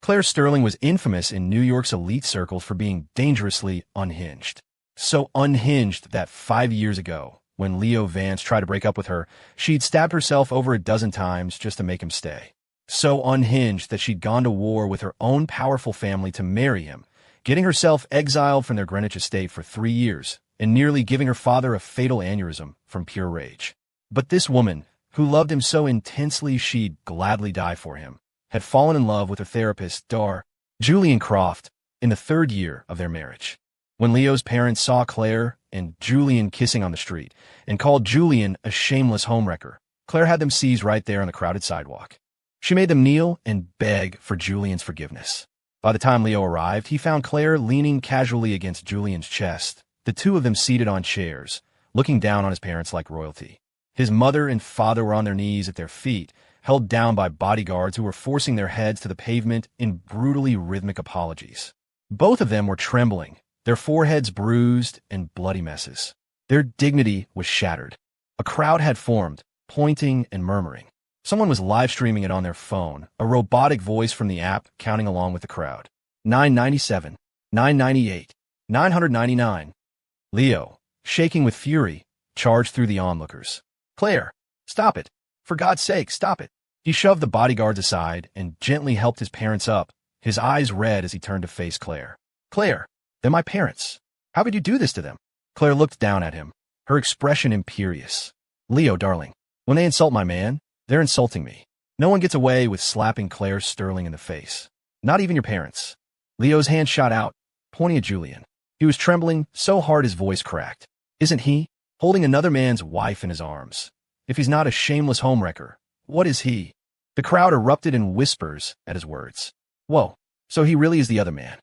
Claire Sterling was infamous in New York's elite circles for being dangerously unhinged. So unhinged that 5 years ago, when Leo Vance tried to break up with her, she'd stabbed herself over a dozen times just to make him stay. So unhinged that she'd gone to war with her own powerful family to marry him, getting herself exiled from their Greenwich estate for 3 years, and nearly giving her father a fatal aneurysm from pure rage. But this woman, who loved him so intensely she'd gladly die for him, had fallen in love with her therapist, Julian Croft, in the 3rd year of their marriage. When Leo's parents saw Claire and Julian kissing on the street and called Julian a shameless homewrecker, Claire had them seized right there on the crowded sidewalk. She made them kneel and beg for Julian's forgiveness. By the time Leo arrived, he found Claire leaning casually against Julian's chest, the two of them seated on chairs, looking down on his parents like royalty. His mother and father were on their knees at their feet, held down by bodyguards who were forcing their heads to the pavement in brutally rhythmic apologies. Both of them were trembling, their foreheads bruised and bloody messes. Their dignity was shattered. A crowd had formed, pointing and murmuring. Someone was live-streaming it on their phone, a robotic voice from the app counting along with the crowd. 997, 998, 999. Leo, shaking with fury, charged through the onlookers. Claire, stop it. For God's sake, stop it. He shoved the bodyguards aside and gently helped his parents up, his eyes red as he turned to face Claire. Claire, they're my parents. How could you do this to them? Claire looked down at him, her expression imperious. Leo, darling, when they insult my man, they're insulting me. No one gets away with slapping Claire Sterling in the face. Not even your parents. Leo's hand shot out, pointing at Julian. He was trembling so hard his voice cracked. Isn't he? Holding another man's wife in his arms. If he's not a shameless homewrecker, what is he? The crowd erupted in whispers at his words. Whoa, so he really is the other man.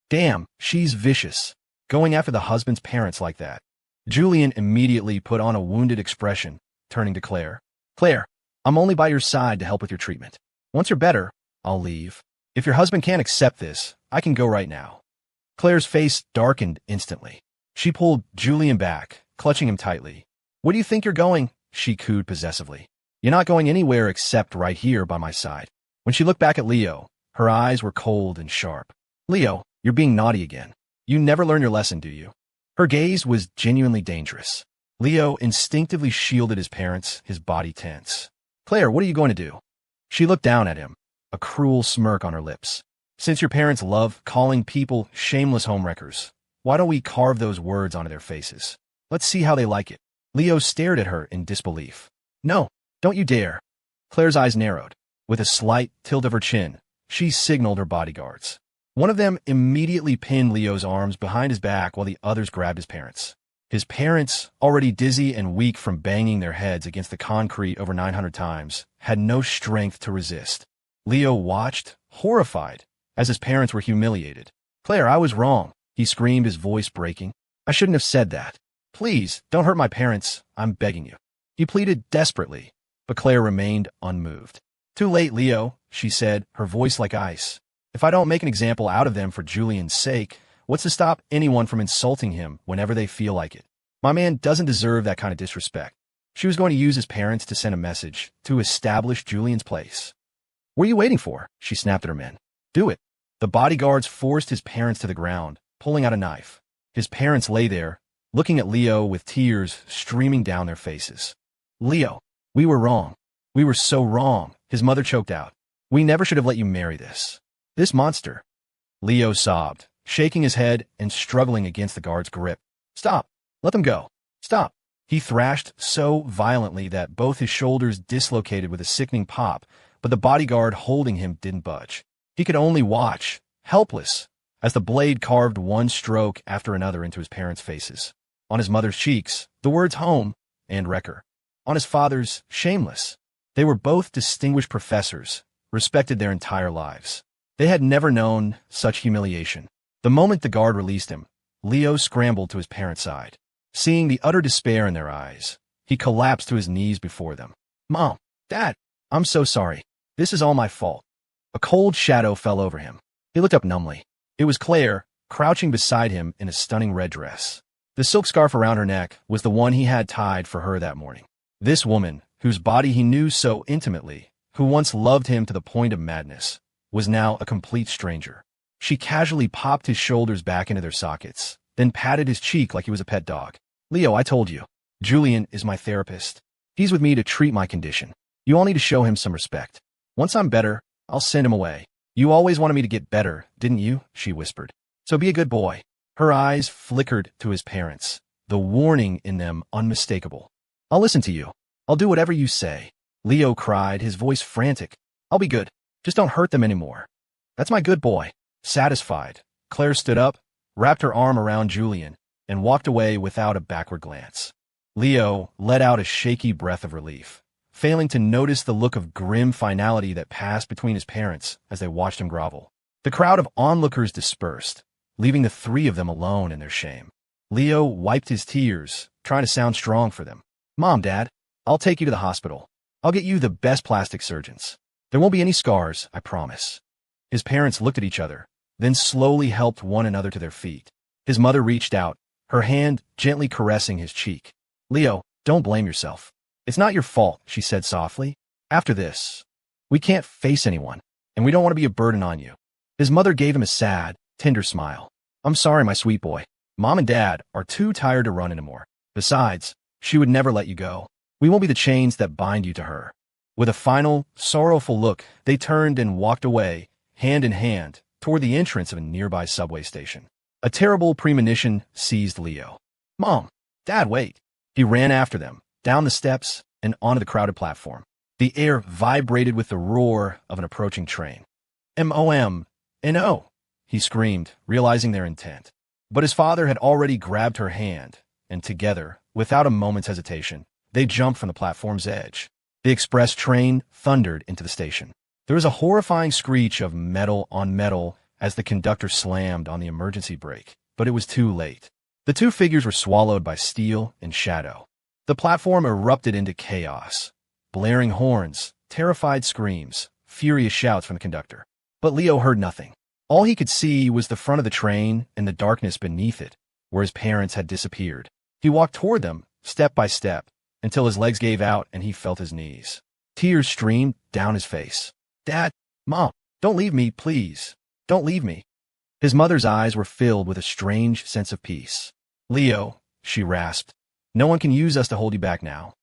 Damn, she's vicious, going after the husband's parents like that. Julian immediately put on a wounded expression, turning to Claire. Claire, I'm only by your side to help with your treatment. Once you're better, I'll leave. If your husband can't accept this, I can go right now. Claire's face darkened instantly. She pulled Julian back, clutching him tightly. Where do you think you're going? She cooed possessively. You're not going anywhere except right here by my side. When she looked back at Leo, her eyes were cold and sharp. Leo, you're being naughty again. You never learn your lesson, do you? Her gaze was genuinely dangerous. Leo instinctively shielded his parents, his body tense. Claire, what are you going to do? She looked down at him, a cruel smirk on her lips. Since your parents love calling people shameless homewreckers, why don't we carve those words onto their faces? Let's see how they like it. Leo stared at her in disbelief. No, don't you dare. Claire's eyes narrowed. With a slight tilt of her chin, she signaled her bodyguards. One of them immediately pinned Leo's arms behind his back while the others grabbed his parents. His parents, already dizzy and weak from banging their heads against the concrete over 900 times, had no strength to resist. Leo watched, horrified, as his parents were humiliated. Claire, I was wrong, he screamed, his voice breaking. I shouldn't have said that. Please, don't hurt my parents, I'm begging you. He pleaded desperately, but Claire remained unmoved. Too late, Leo, she said, her voice like ice. If I don't make an example out of them for Julian's sake, what's to stop anyone from insulting him whenever they feel like it? My man doesn't deserve that kind of disrespect. She was going to use his parents to send a message to establish Julian's place. What are you waiting for? She snapped at her men. Do it. The bodyguards forced his parents to the ground, pulling out a knife. His parents lay there, looking at Leo with tears streaming down their faces. Leo, we were wrong. We were so wrong, his mother choked out. We never should have let you marry this monster. Leo sobbed, shaking his head and struggling against the guard's grip. Stop. Let them go. Stop. He thrashed so violently that both his shoulders dislocated with a sickening pop, but the bodyguard holding him didn't budge. He could only watch, helpless, as the blade carved one stroke after another into his parents' faces. On his mother's cheeks, the words home and wrecker. On his father's, shameless. They were both distinguished professors, respected their entire lives. They had never known such humiliation. The moment the guard released him, Leo scrambled to his parents' side. Seeing the utter despair in their eyes, he collapsed to his knees before them. Mom, Dad, I'm so sorry. This is all my fault. A cold shadow fell over him. He looked up numbly. It was Claire, crouching beside him in a stunning red dress. The silk scarf around her neck was the one he had tied for her that morning. This woman, whose body he knew so intimately, who once loved him to the point of madness, was now a complete stranger. She casually popped his shoulders back into their sockets, then patted his cheek like he was a pet dog. Leo, I told you. Julian is my therapist. He's with me to treat my condition. You all need to show him some respect. Once I'm better, I'll send him away. You always wanted me to get better, didn't you? She whispered. So be a good boy. Her eyes flickered to his parents, the warning in them unmistakable. I'll listen to you. I'll do whatever you say. Leo cried, his voice frantic. I'll be good. Just don't hurt them anymore. That's my good boy. Satisfied, Claire stood up, wrapped her arm around Julian, and walked away without a backward glance. Leo let out a shaky breath of relief, failing to notice the look of grim finality that passed between his parents as they watched him grovel. The crowd of onlookers dispersed, leaving the three of them alone in their shame. Leo wiped his tears, trying to sound strong for them. Mom, Dad, I'll take you to the hospital. I'll get you the best plastic surgeons. There won't be any scars, I promise. His parents looked at each other, then slowly helped one another to their feet. His mother reached out, her hand gently caressing his cheek. Leo, don't blame yourself. It's not your fault, she said softly. After this, we can't face anyone, and we don't want to be a burden on you. His mother gave him a sad, tender smile. I'm sorry, my sweet boy. Mom and Dad are too tired to run anymore. Besides, she would never let you go. We won't be the chains that bind you to her. With a final, sorrowful look, they turned and walked away, hand in hand, toward the entrance of a nearby subway station. A terrible premonition seized Leo. Mom, Dad, wait. He ran after them, down the steps and onto the crowded platform. The air vibrated with the roar of an approaching train. M-O-M-N-O, he screamed, realizing their intent. But his father had already grabbed her hand, and together, without a moment's hesitation, they jumped from the platform's edge. The express train thundered into the station. There was a horrifying screech of metal on metal as the conductor slammed on the emergency brake, but it was too late. The two figures were swallowed by steel and shadow. The platform erupted into chaos. Blaring horns, terrified screams, furious shouts from the conductor. But Leo heard nothing. All he could see was the front of the train and the darkness beneath it, where his parents had disappeared. He walked toward them, step by step, until his legs gave out and he felt his knees. Tears streamed down his face. Dad, Mom, don't leave me, please. Don't leave me. His mother's eyes were filled with a strange sense of peace. Leo, she rasped, no one can use us to hold you back now.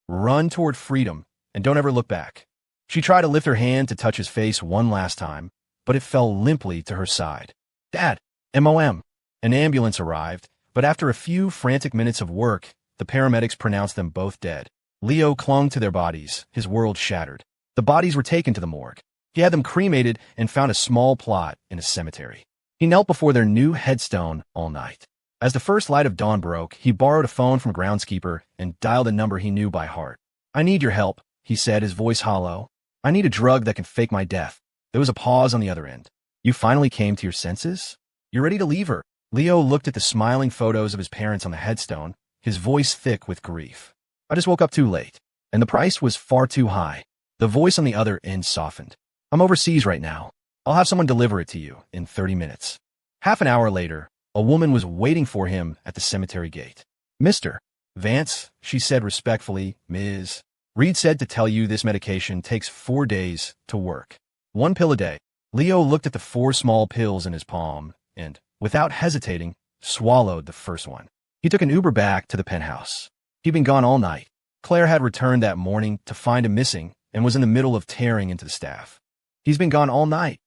Run toward freedom, and don't ever look back. She tried to lift her hand to touch his face one last time, but it fell limply to her side. Dad, M.O.M. An ambulance arrived, but after a few frantic minutes of work, the paramedics pronounced them both dead. Leo clung to their bodies, his world shattered. The bodies were taken to the morgue. He had them cremated and found a small plot in a cemetery. He knelt before their new headstone all night. As the first light of dawn broke, he borrowed a phone from a groundskeeper and dialed a number he knew by heart. I need your help, he said, his voice hollow. I need a drug that can fake my death. There was a pause on the other end. You finally came to your senses? You're ready to leave her. Leo looked at the smiling photos of his parents on the headstone, his voice thick with grief. I just woke up too late, and the price was far too high. The voice on the other end softened. I'm overseas right now. I'll have someone deliver it to you in 30 minutes. Half an hour later, a woman was waiting for him at the cemetery gate. Mr. Vance, she said respectfully, Ms. Reed said to tell you this medication takes 4 days to work. 1 pill a day. Leo looked at the 4 small pills in his palm and, without hesitating, swallowed the first one. He took an Uber back to the penthouse. He'd been gone all night. Claire had returned that morning to find him missing and was in the middle of tearing into the staff. He's been gone all night.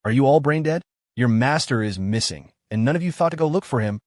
Are you all brain dead? Your master is missing, and none of you thought to go look for him.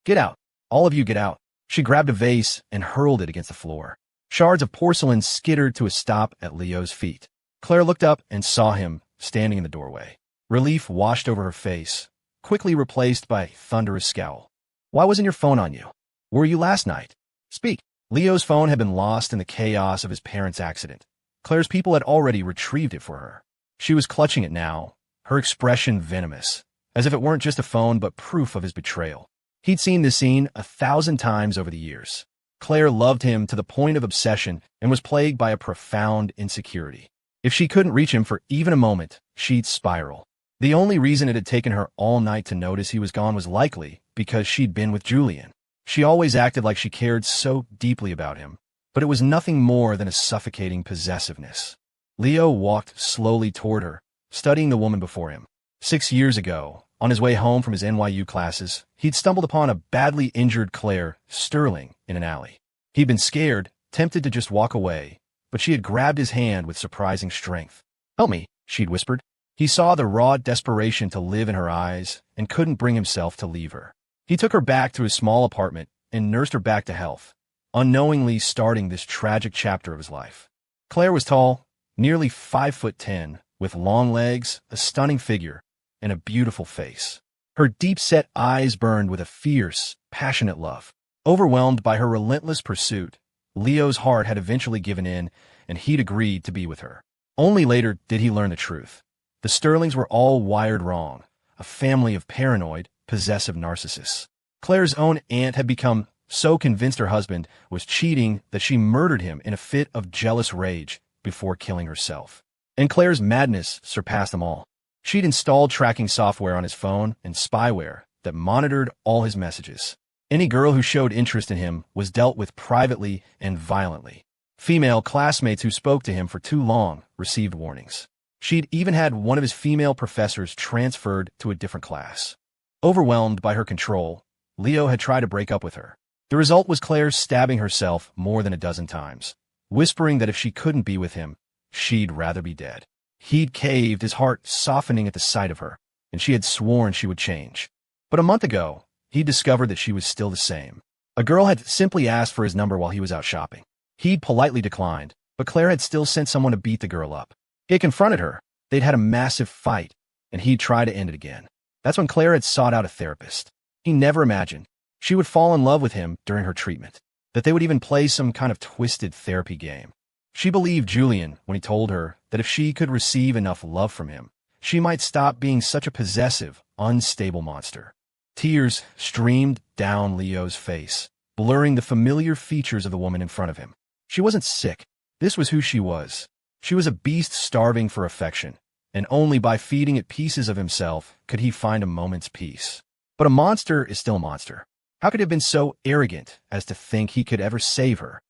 Get out. All of you get out. She grabbed a vase and hurled it against the floor. Shards of porcelain skittered to a stop at Leo's feet. Claire looked up and saw him standing in the doorway. Relief washed over her face, quickly replaced by a thunderous scowl. Why wasn't your phone on you? Where were you last night? Speak. Leo's phone had been lost in the chaos of his parents' accident. Claire's people had already retrieved it for her. She was clutching it now, her expression venomous, as if it weren't just a phone but proof of his betrayal. He'd seen this scene 1,000 times over the years. Claire loved him to the point of obsession and was plagued by a profound insecurity. If she couldn't reach him for even a moment, she'd spiral. The only reason it had taken her all night to notice he was gone was likely because she'd been with Julian. She always acted like she cared so deeply about him, but it was nothing more than a suffocating possessiveness. Leo walked slowly toward her, studying the woman before him. 6 years ago, on his way home from his NYU classes, he'd stumbled upon a badly injured Claire Sterling in an alley. He'd been scared, tempted to just walk away, but she had grabbed his hand with surprising strength. "Help me," she'd whispered. He saw the raw desperation to live in her eyes and couldn't bring himself to leave her. He took her back to his small apartment and nursed her back to health, unknowingly starting this tragic chapter of his life. Claire was tall, nearly 5'10", with long legs, a stunning figure, and a beautiful face. Her deep-set eyes burned with a fierce, passionate love. Overwhelmed by her relentless pursuit, Leo's heart had eventually given in, and he'd agreed to be with her. Only later did he learn the truth. The Sterlings were all wired wrong, a family of paranoid, possessive narcissists. Claire's own aunt had become so convinced her husband was cheating that she murdered him in a fit of jealous rage before killing herself. And Claire's madness surpassed them all. She'd installed tracking software on his phone and spyware that monitored all his messages. Any girl who showed interest in him was dealt with privately and violently. Female classmates who spoke to him for too long received warnings. She'd even had one of his female professors transferred to a different class. Overwhelmed by her control, Leo had tried to break up with her. The result was Claire stabbing herself more than a dozen times, whispering that if she couldn't be with him, she'd rather be dead. He'd caved, his heart softening at the sight of her, and she had sworn she would change. But a month ago, he discovered that she was still the same. A girl had simply asked for his number while he was out shopping. He'd politely declined, but Claire had still sent someone to beat the girl up. He had confronted her. They'd had a massive fight, and he'd tried to end it again. That's when Claire had sought out a therapist. He never imagined she would fall in love with him during her treatment, that they would even play some kind of twisted therapy game. She believed Julian when he told her that if she could receive enough love from him, she might stop being such a possessive, unstable monster. Tears streamed down Leo's face, blurring the familiar features of the woman in front of him. She wasn't sick. This was who she was. She was a beast starving for affection, and only by feeding it pieces of himself could he find a moment's peace. But a monster is still a monster. How could he have been so arrogant as to think he could ever save her?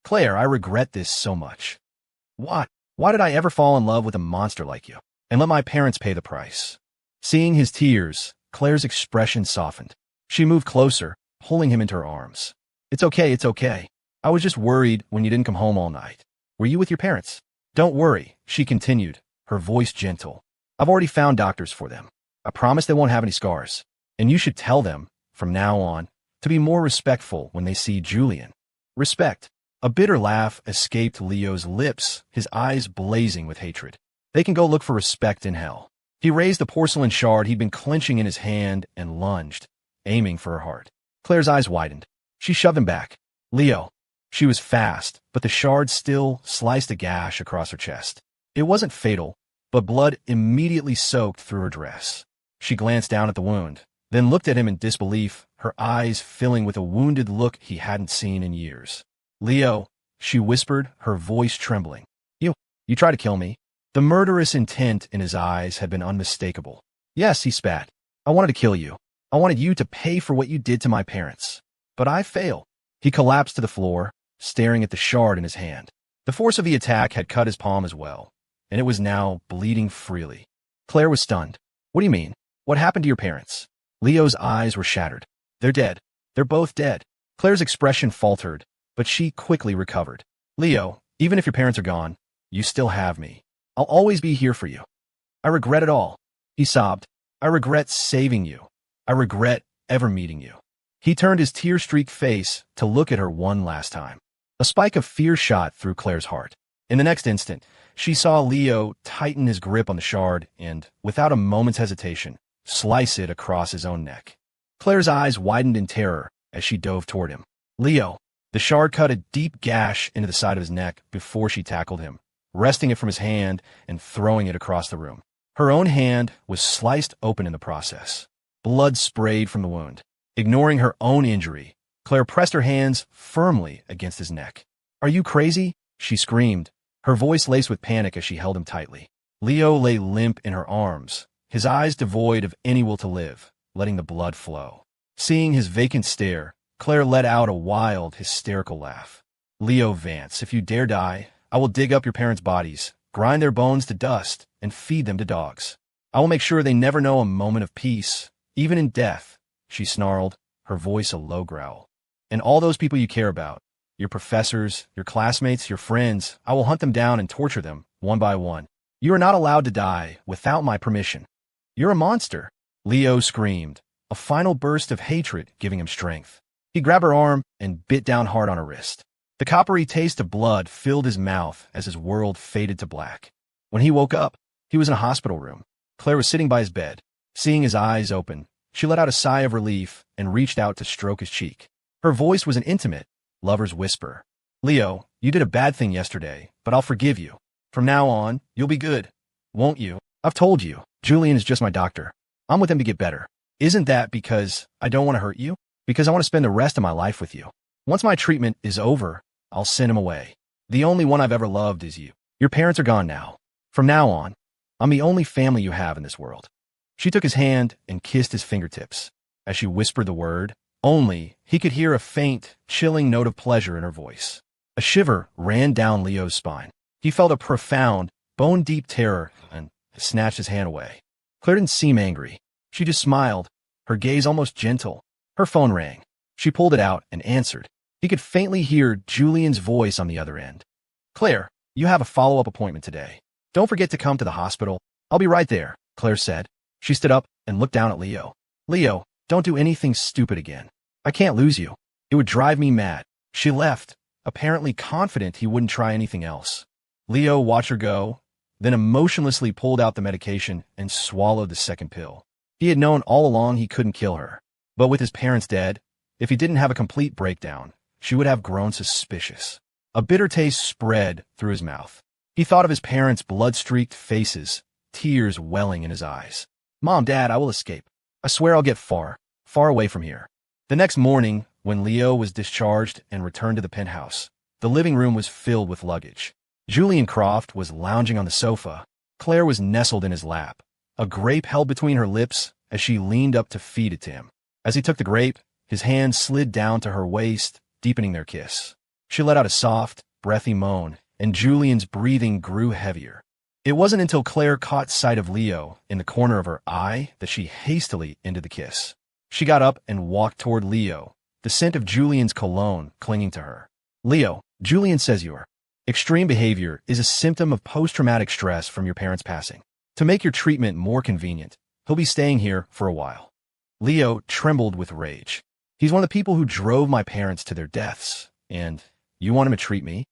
"Claire, I regret this so much. Why did I ever fall in love with a monster like you, and let my parents pay the price?" Seeing his tears, Claire's expression softened. She moved closer, pulling him into her arms. It's okay. I was just worried when you didn't come home all night. Were you with your parents?" "Don't worry," she continued, her voice gentle. "I've already found doctors for them. I promise they won't have any scars. And you should tell them, from now on, to be more respectful when they see Julian." Respect. A bitter laugh escaped Leo's lips, his eyes blazing with hatred. They can go look for respect in hell. He raised the porcelain shard he'd been clenching in his hand and lunged, aiming for her heart. Claire's eyes widened. She shoved him back. "Leo." She was fast, but the shard still sliced a gash across her chest. It wasn't fatal, but blood immediately soaked through her dress. She glanced down at the wound, then looked at him in disbelief, her eyes filling with a wounded look he hadn't seen in years. "Leo," she whispered, her voice trembling. You tried to kill me." The murderous intent in his eyes had been unmistakable. "Yes," he spat. "I wanted to kill you. I wanted you to pay for what you did to my parents. But I failed." He collapsed to the floor, staring at the shard in his hand. The force of the attack had cut his palm as well, and it was now bleeding freely. Claire was stunned. "What do you mean? What happened to your parents?" Leo's eyes were shattered. "They're dead. They're both dead." Claire's expression faltered, but she quickly recovered. "Leo, even if your parents are gone, you still have me. I'll always be here for you. I regret it all." He sobbed. "I regret saving you. I regret ever meeting you." He turned his tear-streaked face to look at her one last time. A spike of fear shot through Claire's heart. In the next instant, she saw Leo tighten his grip on the shard and, without a moment's hesitation, slice it across his own neck. Claire's eyes widened in terror as she dove toward him. "Leo." The shard cut a deep gash into the side of his neck before she tackled him, wresting it from his hand and throwing it across the room. Her own hand was sliced open in the process. Blood sprayed from the wound. Ignoring her own injury, Claire pressed her hands firmly against his neck. "Are you crazy?" she screamed, her voice laced with panic as she held him tightly. Leo lay limp in her arms, his eyes devoid of any will to live, letting the blood flow. Seeing his vacant stare, Claire let out a wild, hysterical laugh. "Leo Vance, if you dare die, I will dig up your parents' bodies, grind their bones to dust, and feed them to dogs. I will make sure they never know a moment of peace, even in death, she snarled, her voice a low growl. And all those people you care about, your professors, your classmates, your friends, I will hunt them down and torture them, one by one. You are not allowed to die without my permission. You're a monster, Leo screamed, a final burst of hatred giving him strength. He grabbed her arm and bit down hard on her wrist. The coppery taste of blood filled his mouth as his world faded to black. When he woke up, he was in a hospital room. Claire was sitting by his bed. Seeing his eyes open, she let out a sigh of relief and reached out to stroke his cheek. Her voice was an intimate, lover's whisper. Leo, you did a bad thing yesterday, but I'll forgive you. From now on, you'll be good. Won't you? I've told you, Julian is just my doctor. I'm with him to get better. Isn't that because I don't want to hurt you? Because I want to spend the rest of my life with you. Once my treatment is over, I'll send him away. The only one I've ever loved is you. Your parents are gone now. From now on, I'm the only family you have in this world. She took his hand and kissed his fingertips. As she whispered the word, only, he could hear a faint, chilling note of pleasure in her voice. A shiver ran down Leo's spine. He felt a profound, bone-deep terror and snatched his hand away. Claire didn't seem angry. She just smiled, her gaze almost gentle. Her phone rang. She pulled it out and answered. He could faintly hear Julian's voice on the other end. Claire, you have a follow-up appointment today. Don't forget to come to the hospital. I'll be right there, Claire said. She stood up and looked down at Leo. Leo, don't do anything stupid again. I can't lose you. It would drive me mad. She left, apparently confident he wouldn't try anything else. Leo watched her go, then emotionlessly pulled out the medication and swallowed the second pill. He had known all along he couldn't kill her. But with his parents dead, if he didn't have a complete breakdown, she would have grown suspicious. A bitter taste spread through his mouth. He thought of his parents' blood-streaked faces, tears welling in his eyes. Mom, Dad, I will escape. I swear I'll get far, far away from here. The next morning, when Leo was discharged and returned to the penthouse, the living room was filled with luggage. Julian Croft was lounging on the sofa. Claire was nestled in his lap, a grape held between her lips as she leaned up to feed it to him. As he took the grape, his hand slid down to her waist, deepening their kiss. She let out a soft, breathy moan, and Julian's breathing grew heavier. It wasn't until Claire caught sight of Leo in the corner of her eye that she hastily ended the kiss. She got up and walked toward Leo, the scent of Julian's cologne clinging to her. Leo, Julian says your extreme behavior is a symptom of post-traumatic stress from your parents' passing. To make your treatment more convenient, he'll be staying here for a while. Leo trembled with rage. He's one of the people who drove my parents to their deaths, and you want him to treat me?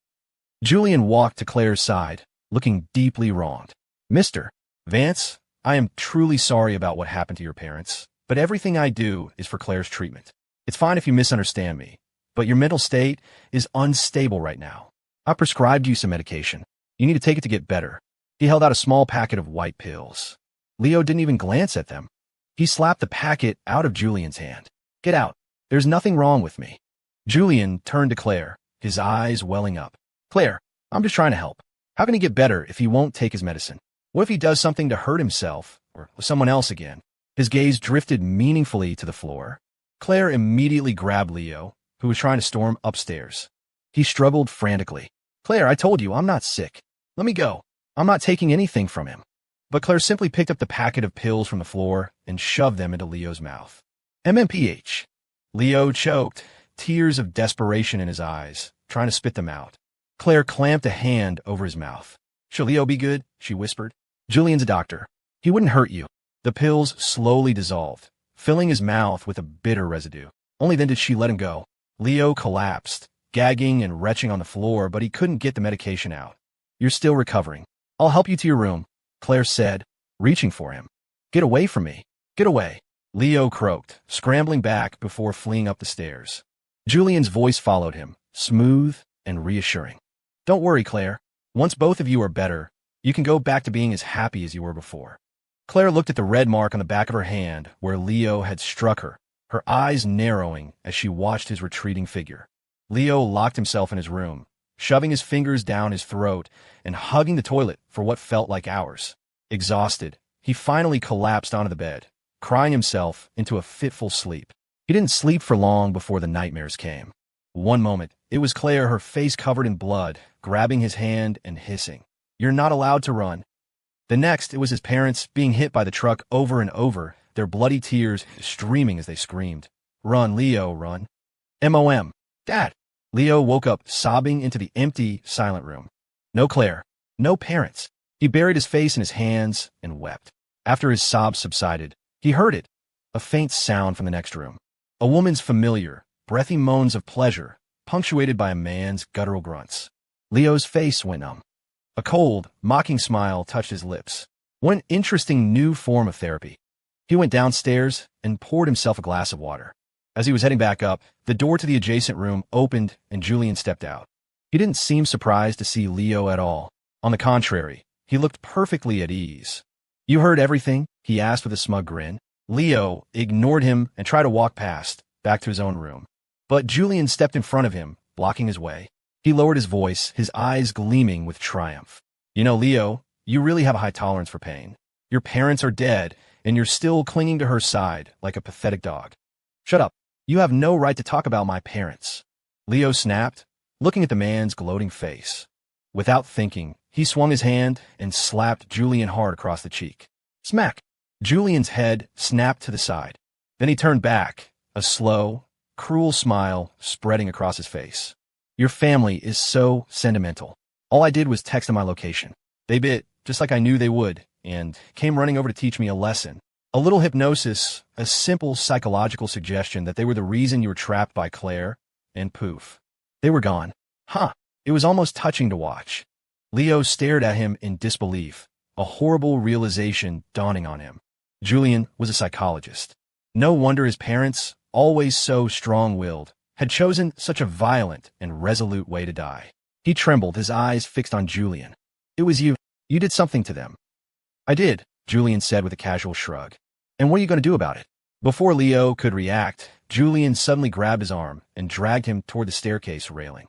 Julian walked to Claire's side, looking deeply wronged. Mr. Vance, I am truly sorry about what happened to your parents, but everything I do is for Claire's treatment. It's fine if you misunderstand me, but your mental state is unstable right now. I prescribed you some medication. You need to take it to get better. He held out a small packet of white pills. Leo didn't even glance at them. He slapped the packet out of Julian's hand. Get out. There's nothing wrong with me. Julian turned to Claire, his eyes welling up. Claire, I'm just trying to help. How can he get better if he won't take his medicine? What if he does something to hurt himself or someone else again? His gaze drifted meaningfully to the floor. Claire immediately grabbed Leo, who was trying to storm upstairs. He struggled frantically. Claire, I told you, I'm not sick. Let me go. I'm not taking anything from him. But Claire simply picked up the packet of pills from the floor and shoved them into Leo's mouth. MMPH. Leo choked, tears of desperation in his eyes, trying to spit them out. Claire clamped a hand over his mouth. Shall Leo be good? She whispered. Julian's a doctor. He wouldn't hurt you. The pills slowly dissolved, filling his mouth with a bitter residue. Only then did she let him go. Leo collapsed, gagging and retching on the floor, but he couldn't get the medication out. You're still recovering. I'll help you to your room, Claire said, reaching for him. Get away from me. Get away. Leo croaked, scrambling back before fleeing up the stairs. Julian's voice followed him, smooth and reassuring. Don't worry, Claire. Once both of you are better, you can go back to being as happy as you were before. Claire looked at the red mark on the back of her hand where Leo had struck her, her eyes narrowing as she watched his retreating figure. Leo locked himself in his room, shoving his fingers down his throat and hugging the toilet for what felt like hours. Exhausted, he finally collapsed onto the bed, crying himself into a fitful sleep. He didn't sleep for long before the nightmares came. One moment, it was Claire, her face covered in blood, grabbing his hand and hissing, "You're not allowed to run." The next, it was his parents being hit by the truck over and over, their bloody tears streaming as they screamed. "Run, Leo, run." "MOM. Dad." Leo woke up sobbing into the empty, silent room. No Claire. No parents. He buried his face in his hands and wept. After his sobs subsided, he heard it, a faint sound from the next room. A woman's familiar, breathy moans of pleasure, punctuated by a man's guttural grunts. Leo's face went numb. A cold, mocking smile touched his lips. One interesting new form of therapy. He went downstairs and poured himself a glass of water. As he was heading back up, the door to the adjacent room opened and Julian stepped out. He didn't seem surprised to see Leo at all. On the contrary, he looked perfectly at ease. "You heard everything?" he asked with a smug grin. Leo ignored him and tried to walk past, back to his own room. But Julian stepped in front of him, blocking his way. He lowered his voice, his eyes gleaming with triumph. "You know, Leo, you really have a high tolerance for pain. Your parents are dead, and you're still clinging to her side like a pathetic dog." "Shut up. You have no right to talk about my parents." Leo snapped, looking at the man's gloating face. Without thinking, he swung his hand and slapped Julian hard across the cheek. Smack! Julian's head snapped to the side. Then he turned back, a slow, cruel smile spreading across his face. "Your family is so sentimental. All I did was text them my location. They bit, just like I knew they would, and came running over to teach me a lesson. A little hypnosis, a simple psychological suggestion that they were the reason you were trapped by Claire, and poof. They were gone. Huh. It was almost touching to watch." Leo stared at him in disbelief, a horrible realization dawning on him. Julian was a psychologist. No wonder his parents, always so strong-willed, had chosen such a violent and resolute way to die. He trembled, his eyes fixed on Julian. "It was you. You did something to them." "I did," Julian said with a casual shrug. "And what are you going to do about it?" Before Leo could react, Julian suddenly grabbed his arm and dragged him toward the staircase railing.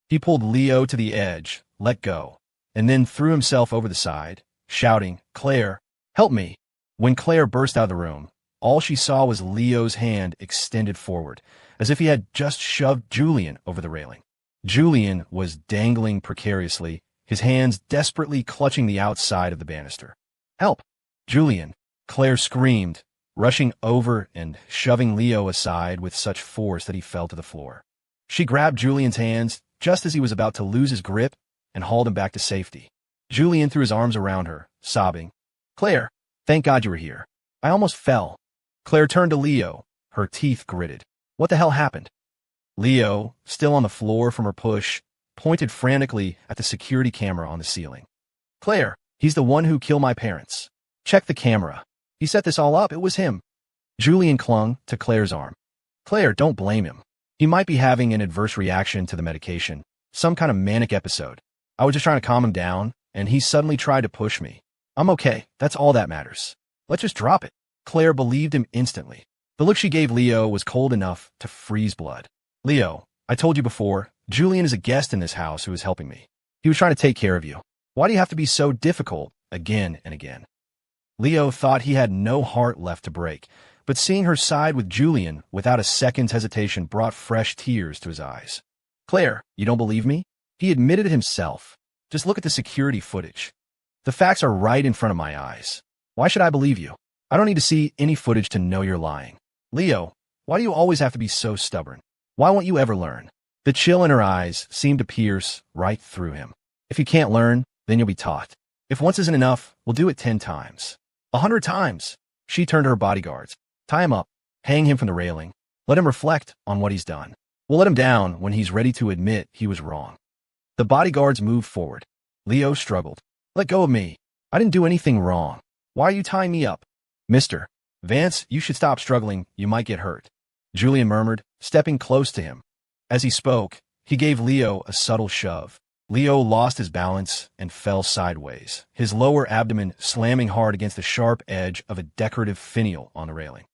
He pulled Leo to the edge, let go, and then threw himself over the side, shouting, "Claire, help me!" When Claire burst out of the room, all she saw was Leo's hand extended forward, as if he had just shoved Julian over the railing. Julian was dangling precariously, his hands desperately clutching the outside of the banister. "Help! Julian!" Claire screamed, rushing over and shoving Leo aside with such force that he fell to the floor. She grabbed Julian's hands just as he was about to lose his grip and hauled him back to safety. Julian threw his arms around her, sobbing. "Claire, thank God you were here. I almost fell." Claire turned to Leo, her teeth gritted. "What the hell happened?" Leo, still on the floor from her push, pointed frantically at the security camera on the ceiling. "Claire, he's the one who killed my parents. Check the camera. He set this all up. It was him." Julian clung to Claire's arm. "Claire, don't blame him. He might be having an adverse reaction to the medication, some kind of manic episode. I was just trying to calm him down, and he suddenly tried to push me. I'm okay. That's all that matters. Let's just drop it." Claire believed him instantly. The look she gave Leo was cold enough to freeze blood. "Leo, I told you before, Julian is a guest in this house who is helping me. He was trying to take care of you. Why do you have to be so difficult again and again?" Leo thought he had no heart left to break, but seeing her side with Julian without a second's hesitation brought fresh tears to his eyes. "Claire, you don't believe me?" He admitted it himself. "Just look at the security footage. The facts are right in front of my eyes. Why should I believe you? I don't need to see any footage to know you're lying. Leo, why do you always have to be so stubborn? Why won't you ever learn?" The chill in her eyes seemed to pierce right through him. "If you can't learn, then you'll be taught. If once isn't enough, we'll do it 10 times. 100 times. She turned to her bodyguards. "Tie him up. Hang him from the railing. Let him reflect on what he's done. We'll let him down when he's ready to admit he was wrong." The bodyguards moved forward. Leo struggled. "Let go of me. I didn't do anything wrong. Why are you tying me up?" "Mr. Vance, you should stop struggling. You might get hurt," Julian murmured, stepping close to him. As he spoke, he gave Leo a subtle shove. Leo lost his balance and fell sideways, his lower abdomen slamming hard against the sharp edge of a decorative finial on the railing.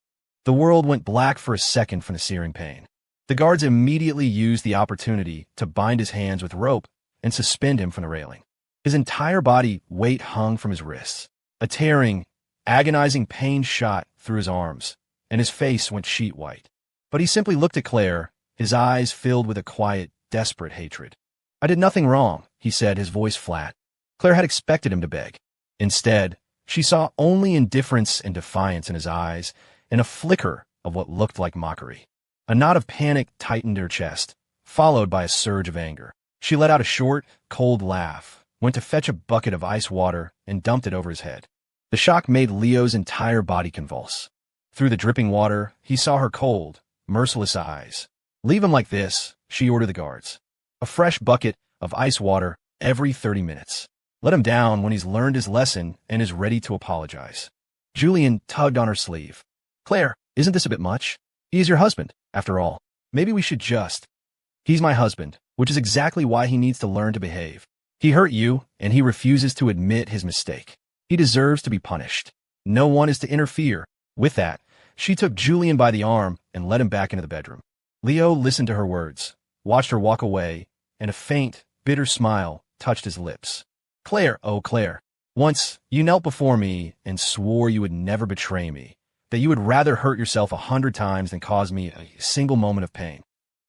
The world went black for a second from the searing pain. The guards immediately used the opportunity to bind his hands with rope and suspend him from the railing. His entire body weight hung from his wrists. A tearing, agonizing pain shot through his arms, and his face went sheet white. But he simply looked at Claire, his eyes filled with a quiet, desperate hatred. "I did nothing wrong," he said, his voice flat. Claire had expected him to beg. Instead, she saw only indifference and defiance in his eyes, and a flicker of what looked like mockery. A knot of panic tightened her chest, followed by a surge of anger. She let out a short, cold laugh, went to fetch a bucket of ice water, and dumped it over his head. The shock made Leo's entire body convulse. Through the dripping water, he saw her cold, merciless eyes. "Leave him like this," she ordered the guards. "A fresh bucket of ice water every 30 minutes. Let him down when he's learned his lesson and is ready to apologize." Julian tugged on her sleeve. "Claire, isn't this a bit much? He is your husband, after all. Maybe we should just—" "He's my husband, which is exactly why he needs to learn to behave. He hurt you, and he refuses to admit his mistake. He deserves to be punished. No one is to interfere." With that, she took Julian by the arm and led him back into the bedroom. Leo listened to her words, watched her walk away, and a faint, bitter smile touched his lips. "Claire, oh Claire, once you knelt before me and swore you would never betray me, that you would rather hurt yourself 100 times than cause me a single moment of pain.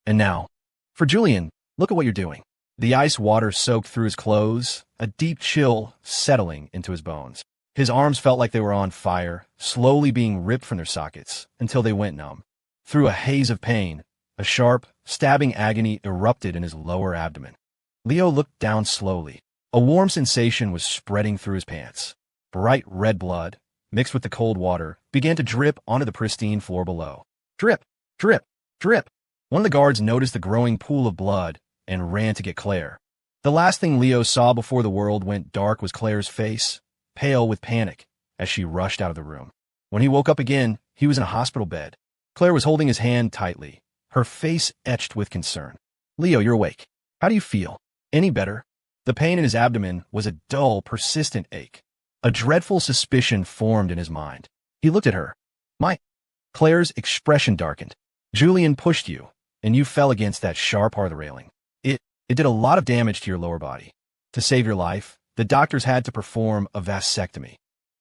And now, for Julian, look at what you're doing." The ice water soaked through his clothes, a deep chill settling into his bones. His arms felt like they were on fire, slowly being ripped from their sockets until they went numb. Through a haze of pain, a sharp, stabbing agony erupted in his lower abdomen. Leo looked down slowly. A warm sensation was spreading through his pants. Bright red blood, mixed with the cold water, began to drip onto the pristine floor below. Drip, drip, drip. One of the guards noticed the growing pool of blood and ran to get Claire. The last thing Leo saw before the world went dark was Claire's face, pale with panic, as she rushed out of the room. When he woke up again, he was in a hospital bed. Claire was holding his hand tightly, her face etched with concern. "Leo, you're awake. How do you feel? Any better?" The pain in his abdomen was a dull, persistent ache. A dreadful suspicion formed in his mind. He looked at her. Claire's expression darkened. "Julian pushed you, and you fell against that sharp part of the railing. It did a lot of damage to your lower body. To save your life, the doctors had to perform a vasectomy."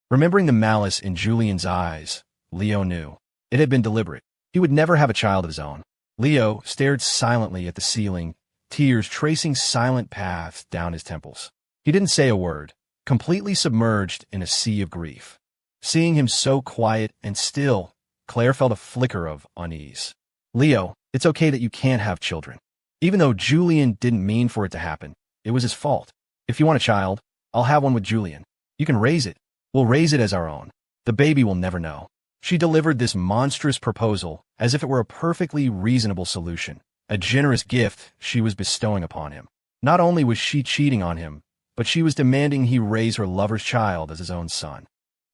Remembering the malice in Julian's eyes, Leo knew. It had been deliberate. He would never have a child of his own. Leo stared silently at the ceiling, tears tracing silent paths down his temples. He didn't say a word, completely submerged in a sea of grief. Seeing him so quiet and still, Claire felt a flicker of unease. "Leo, it's okay that you can't have children. Even though Julian didn't mean for it to happen, it was his fault. If you want a child, I'll have one with Julian. You can raise it. We'll raise it as our own. The baby will never know." She delivered this monstrous proposal as if it were a perfectly reasonable solution, a generous gift she was bestowing upon him. Not only was she cheating on him, but she was demanding he raise her lover's child as his own son.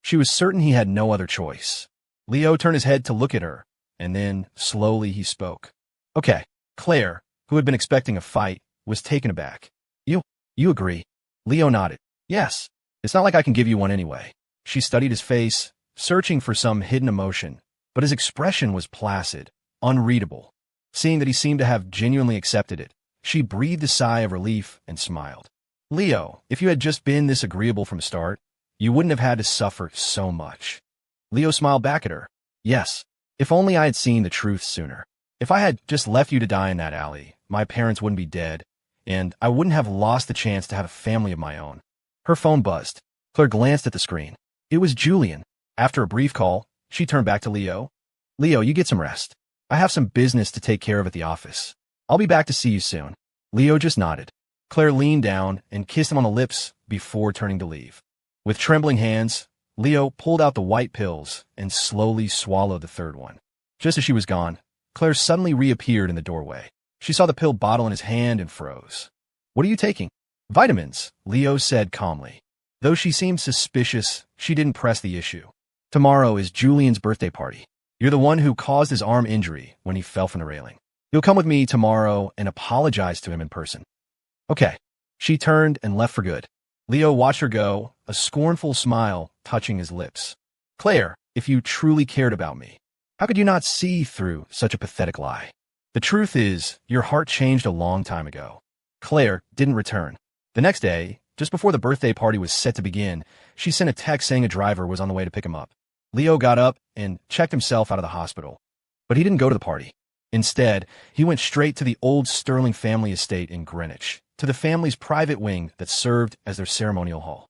She was certain he had no other choice. Leo turned his head to look at her, and then, slowly, he spoke. "Okay." Claire, who had been expecting a fight, was taken aback. You agree?" Leo nodded. "Yes. It's not like I can give you one anyway." She studied his face, searching for some hidden emotion, but his expression was placid, unreadable. Seeing that he seemed to have genuinely accepted it, she breathed a sigh of relief and smiled. "Leo, if you had just been this agreeable from the start, you wouldn't have had to suffer so much." Leo smiled back at her. "Yes, if only I had seen the truth sooner. If I had just left you to die in that alley, my parents wouldn't be dead, and I wouldn't have lost the chance to have a family of my own." Her phone buzzed. Claire glanced at the screen. It was Julian. After a brief call, she turned back to Leo. "Leo, you get some rest. I have some business to take care of at the office. I'll be back to see you soon." Leo just nodded. Claire leaned down and kissed him on the lips before turning to leave. With trembling hands, Leo pulled out the white pills and slowly swallowed the third one. Just as she was gone, Claire suddenly reappeared in the doorway. She saw the pill bottle in his hand and froze. "What are you taking?" "Vitamins," Leo said calmly. Though she seemed suspicious, she didn't press the issue. "Tomorrow is Julian's birthday party. You're the one who caused his arm injury when he fell from the railing. You'll come with me tomorrow and apologize to him in person." "Okay." She turned and left for good. Leo watched her go, a scornful smile touching his lips. "Claire, if you truly cared about me, how could you not see through such a pathetic lie? The truth is, your heart changed a long time ago." Claire didn't return. The next day, just before the birthday party was set to begin, she sent a text saying a driver was on the way to pick him up. Leo got up and checked himself out of the hospital. But he didn't go to the party. Instead, he went straight to the old Sterling family estate in Greenwich, to the family's private wing that served as their ceremonial hall.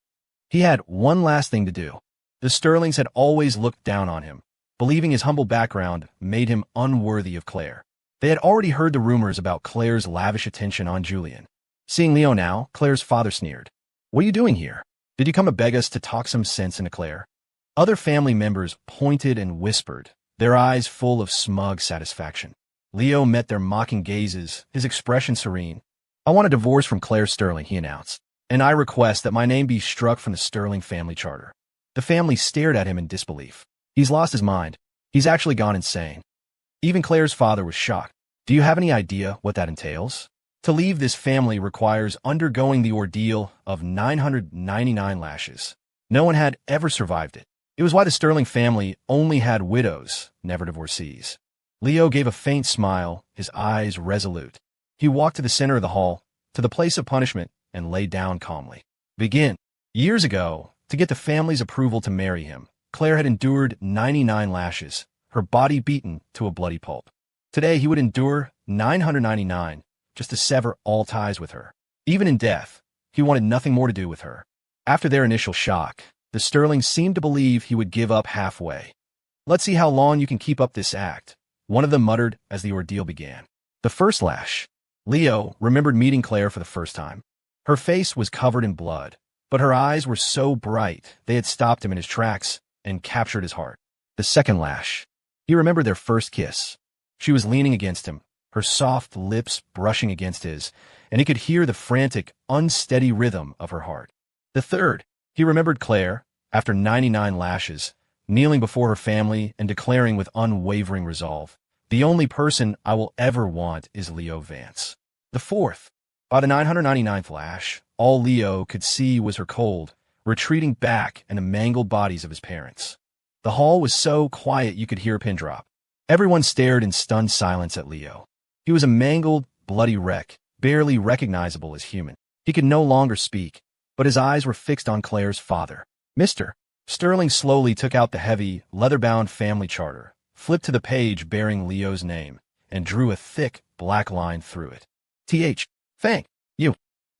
He had one last thing to do. The Sterlings had always looked down on him, believing his humble background made him unworthy of Claire. They had already heard the rumors about Claire's lavish attention on Julian. Seeing Leo now, Claire's father sneered. "What are you doing here? Did you come to beg us to talk some sense into Claire?" Other family members pointed and whispered, their eyes full of smug satisfaction. Leo met their mocking gazes, his expression serene. "I want a divorce from Claire Sterling," he announced, "and I request that my name be struck from the Sterling family charter." The family stared at him in disbelief. "He's lost his mind. He's actually gone insane." Even Claire's father was shocked. "Do you have any idea what that entails? To leave this family requires undergoing the ordeal of 999 lashes. No one had ever survived it. It was why the Sterling family only had widows, never divorcees." Leo gave a faint smile, his eyes resolute. He walked to the center of the hall, to the place of punishment, and lay down calmly. Begin. Years ago, to get the family's approval to marry him, Claire had endured 99 lashes, her body beaten to a bloody pulp. Today, he would endure 999 just to sever all ties with her. Even in death, he wanted nothing more to do with her. After their initial shock, the Sterlings seemed to believe he would give up halfway. "Let's see how long you can keep up this act," one of them muttered as the ordeal began. The first lash. Leo remembered meeting Claire for the first time. Her face was covered in blood, but her eyes were so bright they had stopped him in his tracks and captured his heart. The second lash. He remembered their first kiss. She was leaning against him, her soft lips brushing against his, and he could hear the frantic, unsteady rhythm of her heart. The third. He remembered Claire, after 99 lashes, kneeling before her family and declaring with unwavering resolve, "The only person I will ever want is Leo Vance." The fourth. By the 999th lash, all Leo could see was her cold, retreating back and the mangled bodies of his parents. The hall was so quiet you could hear a pin drop. Everyone stared in stunned silence at Leo. He was a mangled, bloody wreck, barely recognizable as human. He could no longer speak, but his eyes were fixed on Claire's father. "Mr. Sterling slowly took out the heavy, leather-bound family charter, flipped to the page bearing Leo's name, and drew a thick, black line through it. Thank you."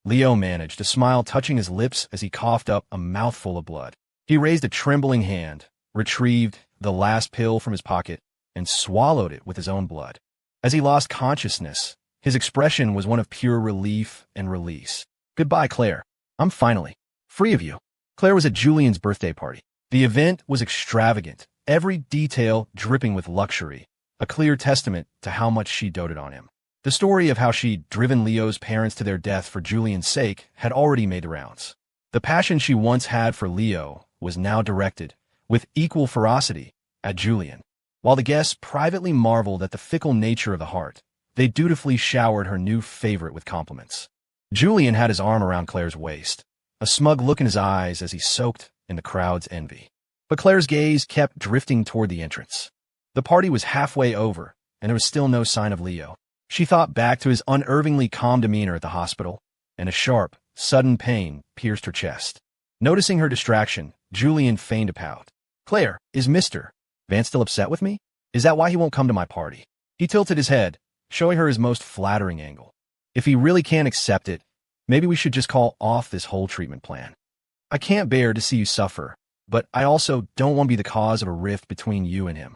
Leo managed, a smile touching his lips as he coughed up a mouthful of blood. He raised a trembling hand, retrieved the last pill from his pocket, and swallowed it with his own blood. As he lost consciousness, his expression was one of pure relief and release. "Goodbye, Claire. I'm finally free of you." Claire was at Julian's birthday party. The event was extravagant, every detail dripping with luxury, a clear testament to how much she doted on him. The story of how she'd driven Leo's parents to their death for Julian's sake had already made the rounds. The passion she once had for Leo was now directed, with equal ferocity, at Julian. While the guests privately marveled at the fickle nature of the heart, they dutifully showered her new favorite with compliments. Julian had his arm around Claire's waist, a smug look in his eyes as he soaked in the crowd's envy. But Claire's gaze kept drifting toward the entrance. The party was halfway over, and there was still no sign of Leo. She thought back to his unervingly calm demeanor at the hospital, and a sharp, sudden pain pierced her chest. Noticing her distraction, Julian feigned a pout. "Claire, is Mr. Vance still upset with me? Is that why he won't come to my party?" He tilted his head, showing her his most flattering angle. "If he really can't accept it, maybe we should just call off this whole treatment plan. I can't bear to see you suffer, but I also don't want to be the cause of a rift between you and him."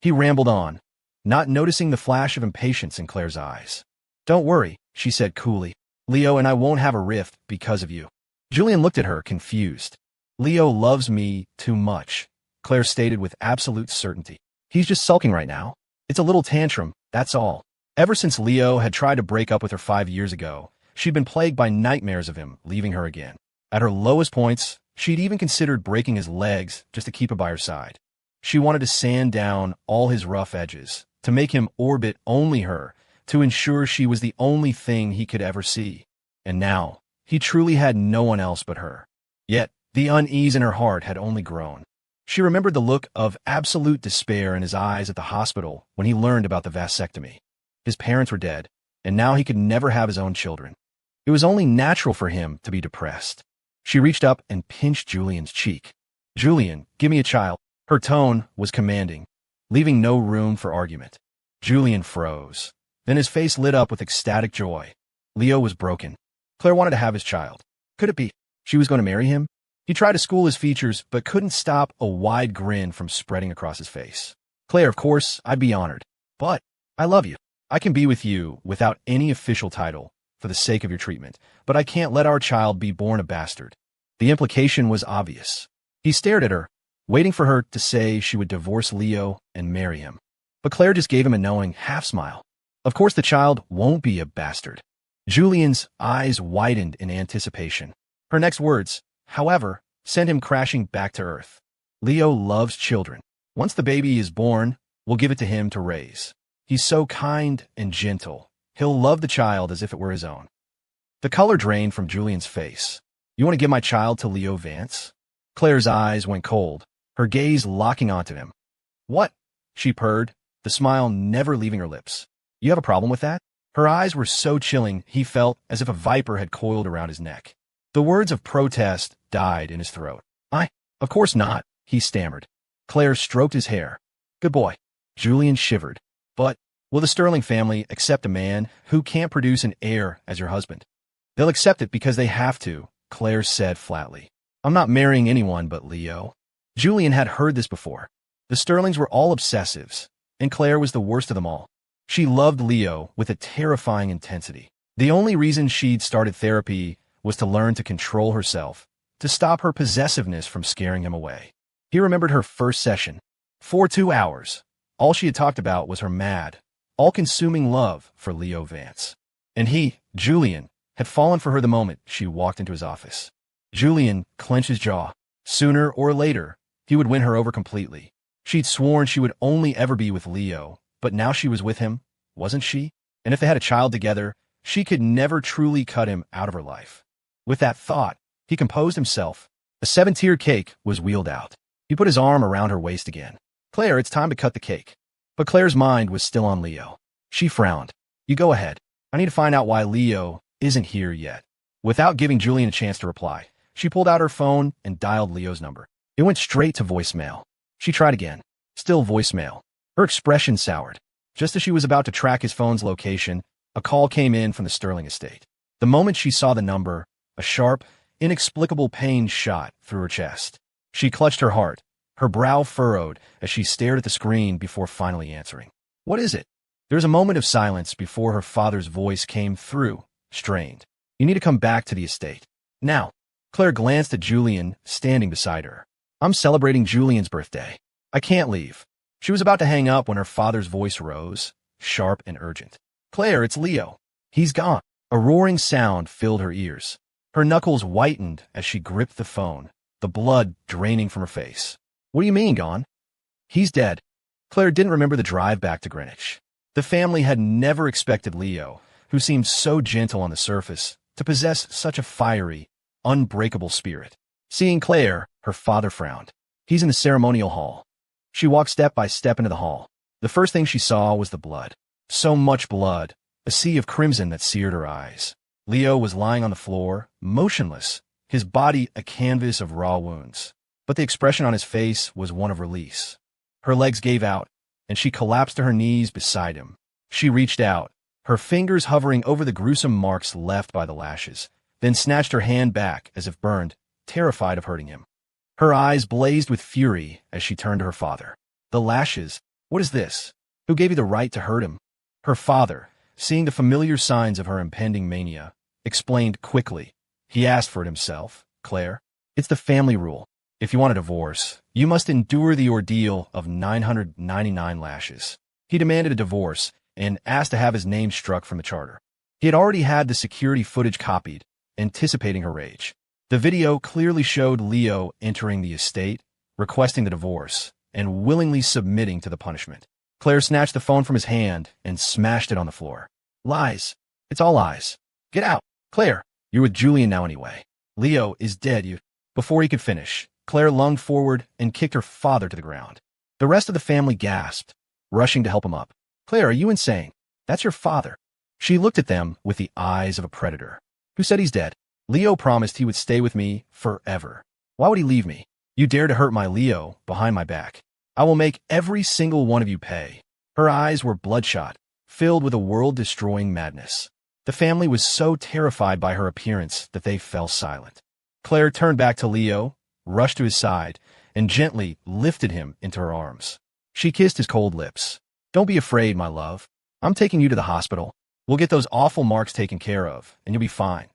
He rambled on, not noticing the flash of impatience in Claire's eyes. "Don't worry," she said coolly. "Leo and I won't have a rift because of you." Julian looked at her, confused. "Leo loves me too much," Claire stated with absolute certainty. "He's just sulking right now. It's a little tantrum, that's all." Ever since Leo had tried to break up with her 5 years ago, she'd been plagued by nightmares of him leaving her again. At her lowest points, she'd even considered breaking his legs just to keep him by her side. She wanted to sand down all his rough edges, to make him orbit only her, to ensure she was the only thing he could ever see. And now, he truly had no one else but her. Yet, the unease in her heart had only grown. She remembered the look of absolute despair in his eyes at the hospital when he learned about the vasectomy. His parents were dead, and now he could never have his own children. It was only natural for him to be depressed. She reached up and pinched Julian's cheek. "Julian, give me a child." Her tone was commanding, leaving no room for argument. Julian froze. Then his face lit up with ecstatic joy. Leo was broken. Claire wanted to have his child. Could it be she was going to marry him? He tried to school his features, but couldn't stop a wide grin from spreading across his face. Claire, of course, I'd be honored. But I love you. I can be with you without any official title for the sake of your treatment, but I can't let our child be born a bastard. The implication was obvious. He stared at her, waiting for her to say she would divorce Leo and marry him. But Claire just gave him a knowing half-smile. Of course the child won't be a bastard. Julian's eyes widened in anticipation. Her next words, however, sent him crashing back to earth. Leo loves children. Once the baby is born, we'll give it to him to raise. He's so kind and gentle. He'll love the child as if it were his own. The color drained from Julian's face. You want to give my child to Leo Vance? Claire's eyes went cold, her gaze locking onto him. What? She purred, the smile never leaving her lips. You have a problem with that? Her eyes were so chilling he felt as if a viper had coiled around his neck. The words of protest died in his throat. Of course not, he stammered. Claire stroked his hair. Good boy. Julian shivered. But will the Sterling family accept a man who can't produce an heir as your husband? They'll accept it because they have to, Claire said flatly. I'm not marrying anyone but Leo. Julian had heard this before. The Sterlings were all obsessives, and Claire was the worst of them all. She loved Leo with a terrifying intensity. The only reason she'd started therapy was to learn to control herself, to stop her possessiveness from scaring him away. He remembered her first session. For 2 hours, all she had talked about was her mad, all-consuming love for Leo Vance. And he, Julian, had fallen for her the moment she walked into his office. Julian clenched his jaw. Sooner or later, he would win her over completely. She'd sworn she would only ever be with Leo, but now she was with him, wasn't she? And if they had a child together, she could never truly cut him out of her life. With that thought, he composed himself. A 7-tier cake was wheeled out. He put his arm around her waist again. Claire, it's time to cut the cake. But Claire's mind was still on Leo. She frowned. You go ahead. I need to find out why Leo isn't here yet. Without giving Julian a chance to reply, she pulled out her phone and dialed Leo's number. It went straight to voicemail. She tried again. Still voicemail. Her expression soured. Just as she was about to track his phone's location, a call came in from the Sterling estate. The moment she saw the number, a sharp, inexplicable pain shot through her chest. She clutched her heart, her brow furrowed as she stared at the screen before finally answering. What is it? There was a moment of silence before her father's voice came through, strained. You need to come back to the estate. Now. Claire glanced at Julian, standing beside her. I'm celebrating Julian's birthday. I can't leave. She was about to hang up when her father's voice rose, sharp and urgent. Claire, it's Leo. He's gone. A roaring sound filled her ears. Her knuckles whitened as she gripped the phone, the blood draining from her face. What do you mean, gone? He's dead. Claire didn't remember the drive back to Greenwich. The family had never expected Leo, who seemed so gentle on the surface, to possess such a fiery, unbreakable spirit. Seeing Claire, her father frowned. He's in the ceremonial hall. She walked step by step into the hall. The first thing she saw was the blood. So much blood, a sea of crimson that seared her eyes. Leo was lying on the floor, motionless, his body a canvas of raw wounds. But the expression on his face was one of release. Her legs gave out, and she collapsed to her knees beside him. She reached out, her fingers hovering over the gruesome marks left by the lashes, then snatched her hand back as if burned, terrified of hurting him. Her eyes blazed with fury as she turned to her father. The lashes? What is this? Who gave you the right to hurt him? Her father, seeing the familiar signs of her impending mania, explained quickly. He asked for it himself. Claire, it's the family rule. If you want a divorce, you must endure the ordeal of 999 lashes. He demanded a divorce and asked to have his name struck from the charter. He had already had the security footage copied, anticipating her rage. The video clearly showed Leo entering the estate, requesting the divorce, and willingly submitting to the punishment. Claire snatched the phone from his hand and smashed it on the floor. Lies. It's all lies. Get out. Claire, you're with Julian now anyway. Leo is dead, you. Before he could finish, Claire lunged forward and kicked her father to the ground. The rest of the family gasped, rushing to help him up. Claire, are you insane? That's your father. She looked at them with the eyes of a predator. Who said he's dead? Leo promised he would stay with me forever. Why would he leave me? You dare to hurt my Leo behind my back. I will make every single one of you pay. Her eyes were bloodshot, filled with a world-destroying madness. The family was so terrified by her appearance that they fell silent. Claire turned back to Leo, rushed to his side, and gently lifted him into her arms. She kissed his cold lips. "Don't be afraid, my love. I'm taking you to the hospital. We'll get those awful marks taken care of, and you'll be fine."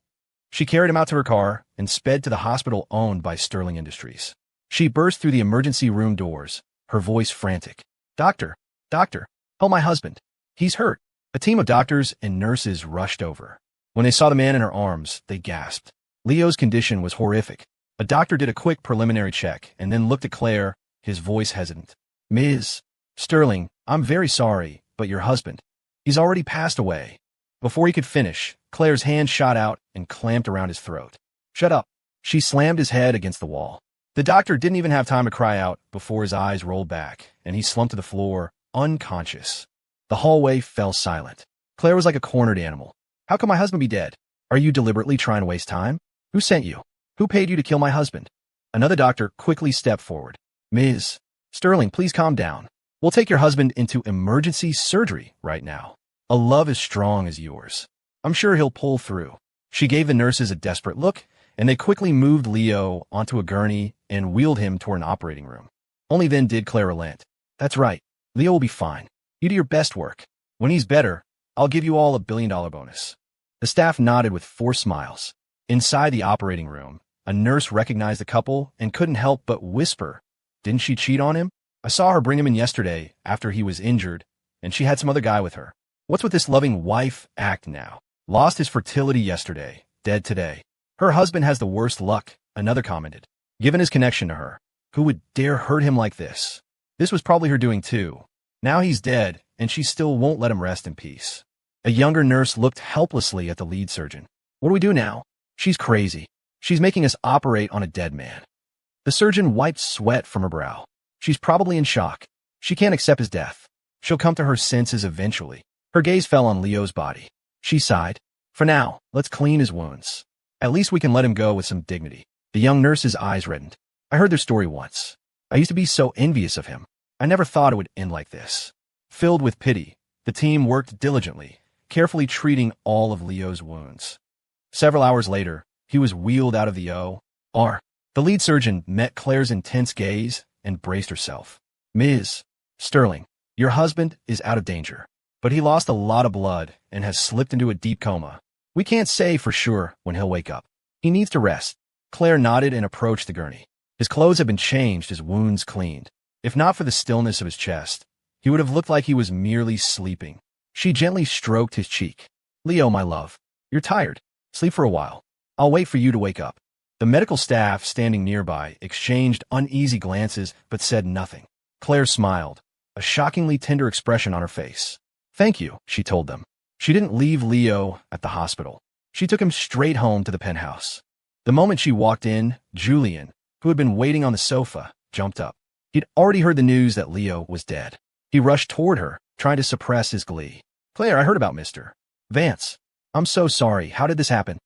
She carried him out to her car and sped to the hospital owned by Sterling Industries. She burst through the emergency room doors, her voice frantic. "Doctor, doctor, help my husband. He's hurt." A team of doctors and nurses rushed over. When they saw the man in her arms, they gasped. Leo's condition was horrific. A doctor did a quick preliminary check and then looked at Claire, his voice hesitant. "Ms. Sterling, I'm very sorry, but your husband, he's already passed away." Before he could finish, Claire's hand shot out and clamped around his throat. "Shut up." She slammed his head against the wall. The doctor didn't even have time to cry out before his eyes rolled back, and he slumped to the floor, unconscious. The hallway fell silent. Claire was like a cornered animal. "How can my husband be dead? Are you deliberately trying to waste time? Who sent you? Who paid you to kill my husband?" Another doctor quickly stepped forward. "Ms. Sterling, please calm down. We'll take your husband into emergency surgery right now. A love as strong as yours. I'm sure he'll pull through." She gave the nurses a desperate look, and they quickly moved Leo onto a gurney and wheeled him toward an operating room. Only then did Claire relent. "That's right. Leo will be fine. You do your best work. When he's better, I'll give you all $1 billion bonus." The staff nodded with forced smiles. Inside the operating room, a nurse recognized the couple and couldn't help but whisper, "Didn't she cheat on him? I saw her bring him in yesterday after he was injured, and she had some other guy with her. What's with this loving wife act now? Lost his fertility yesterday, dead today. Her husband has the worst luck," another commented. "Given his connection to her, who would dare hurt him like this? This was probably her doing too. Now he's dead, and she still won't let him rest in peace." A younger nurse looked helplessly at the lead surgeon. "What do we do now? She's crazy. She's making us operate on a dead man." The surgeon wiped sweat from her brow. "She's probably in shock. She can't accept his death. She'll come to her senses eventually." Her gaze fell on Leo's body. She sighed. "For now, let's clean his wounds. At least we can let him go with some dignity." The young nurse's eyes reddened. "I heard their story once. I used to be so envious of him. I never thought it would end like this." Filled with pity, the team worked diligently, carefully treating all of Leo's wounds. Several hours later, he was wheeled out of the OR. The lead surgeon met Claire's intense gaze and braced herself. "Ms. Sterling, your husband is out of danger, but he lost a lot of blood and has slipped into a deep coma. We can't say for sure when he'll wake up. He needs to rest." Claire nodded and approached the gurney. His clothes had been changed, his wounds cleaned. If not for the stillness of his chest, he would have looked like he was merely sleeping. She gently stroked his cheek. "Leo, my love, you're tired. Sleep for a while. I'll wait for you to wake up." The medical staff standing nearby exchanged uneasy glances but said nothing. Claire smiled, a shockingly tender expression on her face. "Thank you," she told them. She didn't leave Leo at the hospital. She took him straight home to the penthouse. The moment she walked in, Julian, who had been waiting on the sofa, jumped up. He'd already heard the news that Leo was dead. He rushed toward her, trying to suppress his glee. "Claire, I heard about Mr. Vance. I'm so sorry. How did this happen?"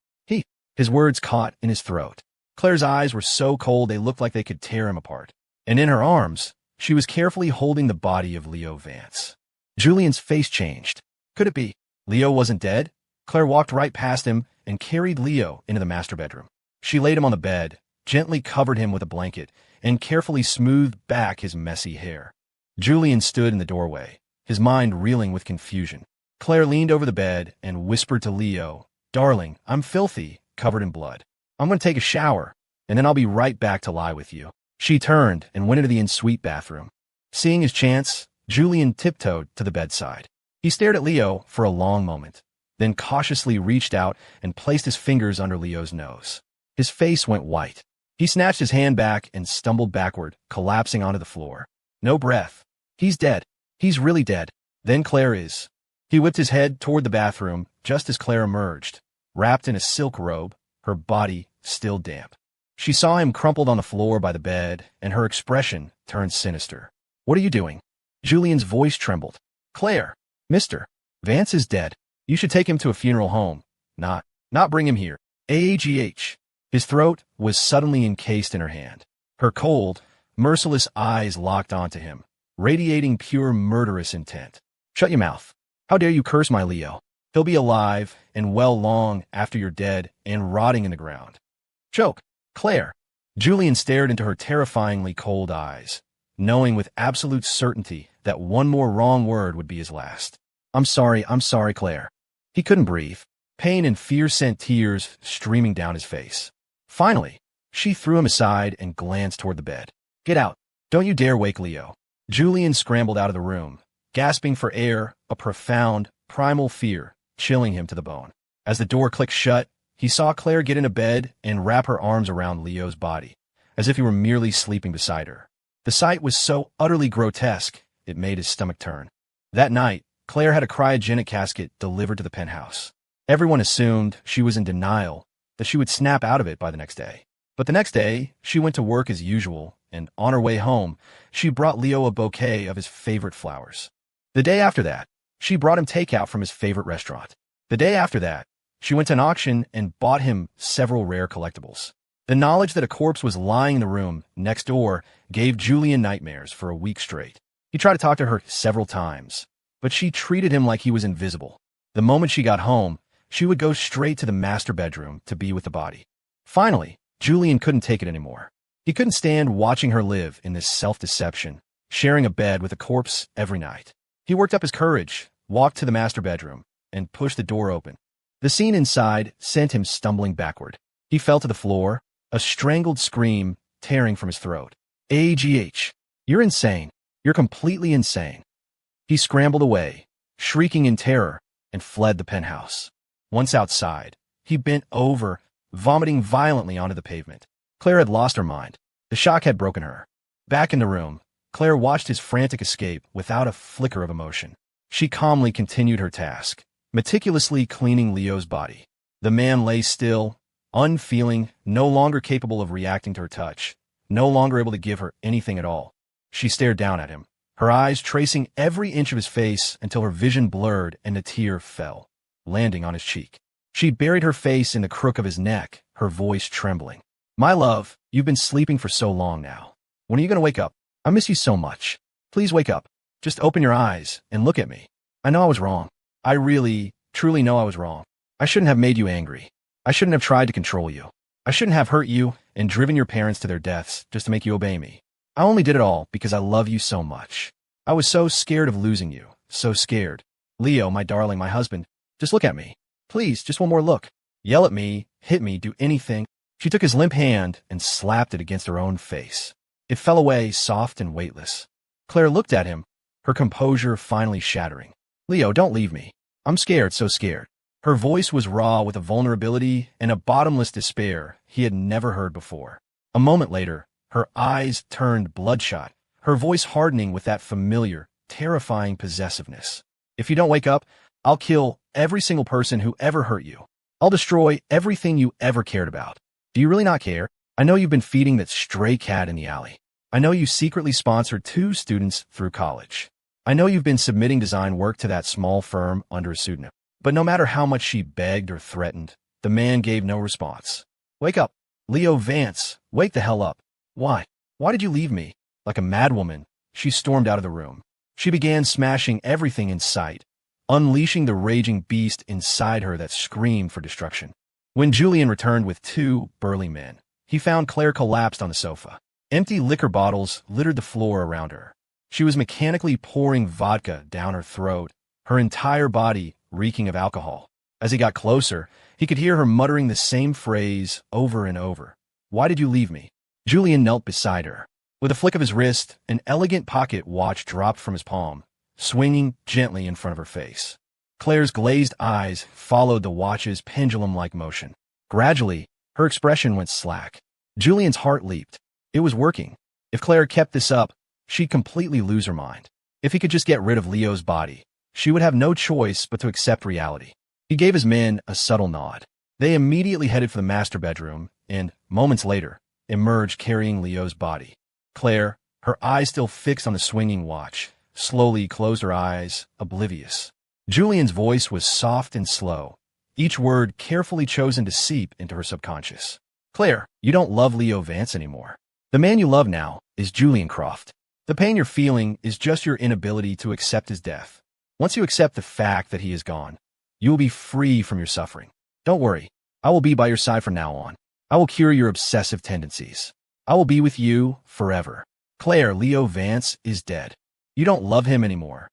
His words caught in his throat. Claire's eyes were so cold they looked like they could tear him apart. And in her arms, she was carefully holding the body of Leo Vance. Julian's face changed. Could it be? Leo wasn't dead? Claire walked right past him and carried Leo into the master bedroom. She laid him on the bed, gently covered him with a blanket, and carefully smoothed back his messy hair. Julian stood in the doorway, his mind reeling with confusion. Claire leaned over the bed and whispered to Leo, "Darling, I'm filthy, covered in blood. I'm going to take a shower, and then I'll be right back to lie with you." She turned and went into the ensuite bathroom. Seeing his chance, Julian tiptoed to the bedside. He stared at Leo for a long moment, then cautiously reached out and placed his fingers under Leo's nose. His face went white. He snatched his hand back and stumbled backward, collapsing onto the floor. No breath. "He's dead. He's really dead. Then Claire is." He whipped his head toward the bathroom just as Claire emerged, wrapped in a silk robe, her body still damp. She saw him crumpled on the floor by the bed, and her expression turned sinister. "What are you doing?" Julian's voice trembled. "Claire, Mr. Vance is dead. You should take him to a funeral home. Not bring him here. AGH. His throat was suddenly encased in her hand. Her cold, merciless eyes locked onto him, radiating pure murderous intent. "Shut your mouth. How dare you curse my Leo? He'll be alive and well long after you're dead and rotting in the ground." "Choke." Claire. Julian stared into her terrifyingly cold eyes, knowing with absolute certainty that one more wrong word would be his last. I'm sorry, Claire. He couldn't breathe. Pain and fear sent tears streaming down his face. Finally, she threw him aside and glanced toward the bed. Get out. Don't you dare wake Leo. Julian scrambled out of the room, gasping for air, a profound, primal fear chilling him to the bone. As the door clicked shut, he saw Claire get into bed and wrap her arms around Leo's body, as if he were merely sleeping beside her. The sight was so utterly grotesque, it made his stomach turn. That night, Claire had a cryogenic casket delivered to the penthouse. Everyone assumed she was in denial, that she would snap out of it by the next day. But the next day, she went to work as usual, and on her way home, she brought Leo a bouquet of his favorite flowers. The day after that, she brought him takeout from his favorite restaurant. The day after that, she went to an auction and bought him several rare collectibles. The knowledge that a corpse was lying in the room next door gave Julian nightmares for a week straight. He tried to talk to her several times, but she treated him like he was invisible. The moment she got home, she would go straight to the master bedroom to be with the body. Finally, Julian couldn't take it anymore. He couldn't stand watching her live in this self-deception, sharing a bed with a corpse every night. He worked up his courage, walked to the master bedroom, and pushed the door open. The scene inside sent him stumbling backward. He fell to the floor, a strangled scream tearing from his throat. AGH. You're insane. You're completely insane. He scrambled away, shrieking in terror, and fled the penthouse. Once outside, he bent over, vomiting violently onto the pavement. Claire had lost her mind. The shock had broken her. Back in the room, Claire watched his frantic escape without a flicker of emotion. She calmly continued her task, meticulously cleaning Leo's body. The man lay still, unfeeling, no longer capable of reacting to her touch, no longer able to give her anything at all. She stared down at him, her eyes tracing every inch of his face until her vision blurred and a tear fell, landing on his cheek. She buried her face in the crook of his neck, her voice trembling. My love, you've been sleeping for so long now. When are you going to wake up? I miss you so much. Please wake up. Just open your eyes and look at me. I know I was wrong. I really, truly know I was wrong. I shouldn't have made you angry. I shouldn't have tried to control you. I shouldn't have hurt you and driven your parents to their deaths just to make you obey me. I only did it all because I love you so much. I was so scared of losing you. So scared. Leo, my darling, my husband, just look at me. Please, just one more look. Yell at me, hit me, do anything. She took his limp hand and slapped it against her own face. It fell away, soft and weightless. Claire looked at him, her composure finally shattering. Leo, don't leave me. I'm scared, so scared. Her voice was raw with a vulnerability and a bottomless despair he had never heard before. A moment later, her eyes turned bloodshot, her voice hardening with that familiar, terrifying possessiveness. If you don't wake up, I'll kill every single person who ever hurt you. I'll destroy everything you ever cared about. Do you really not care? I know you've been feeding that stray cat in the alley. I know you secretly sponsored 2 students through college. I know you've been submitting design work to that small firm under a pseudonym. But no matter how much she begged or threatened, the man gave no response. Wake up. Leo Vance, wake the hell up. Why? Why did you leave me? Like a madwoman, she stormed out of the room. She began smashing everything in sight, unleashing the raging beast inside her that screamed for destruction. When Julian returned with 2 burly men, he found Claire collapsed on the sofa. Empty liquor bottles littered the floor around her. She was mechanically pouring vodka down her throat, her entire body reeking of alcohol. As he got closer, he could hear her muttering the same phrase over and over. Why did you leave me? Julian knelt beside her. With a flick of his wrist, an elegant pocket watch dropped from his palm, swinging gently in front of her face. Claire's glazed eyes followed the watch's pendulum-like motion. Gradually, her expression went slack. Julian's heart leaped. It was working. If Claire kept this up, she'd completely lose her mind. If he could just get rid of Leo's body, she would have no choice but to accept reality. He gave his men a subtle nod. They immediately headed for the master bedroom and, moments later, emerged carrying Leo's body. Claire, her eyes still fixed on the swinging watch, slowly closed her eyes, oblivious. Julian's voice was soft and slow, each word carefully chosen to seep into her subconscious. Claire, you don't love Leo Vance anymore. The man you love now is Julian Croft. The pain you're feeling is just your inability to accept his death. Once you accept the fact that he is gone, you will be free from your suffering. Don't worry, I will be by your side from now on. I will cure your obsessive tendencies. I will be with you forever. Claire, Leo Vance is dead. You don't love him anymore.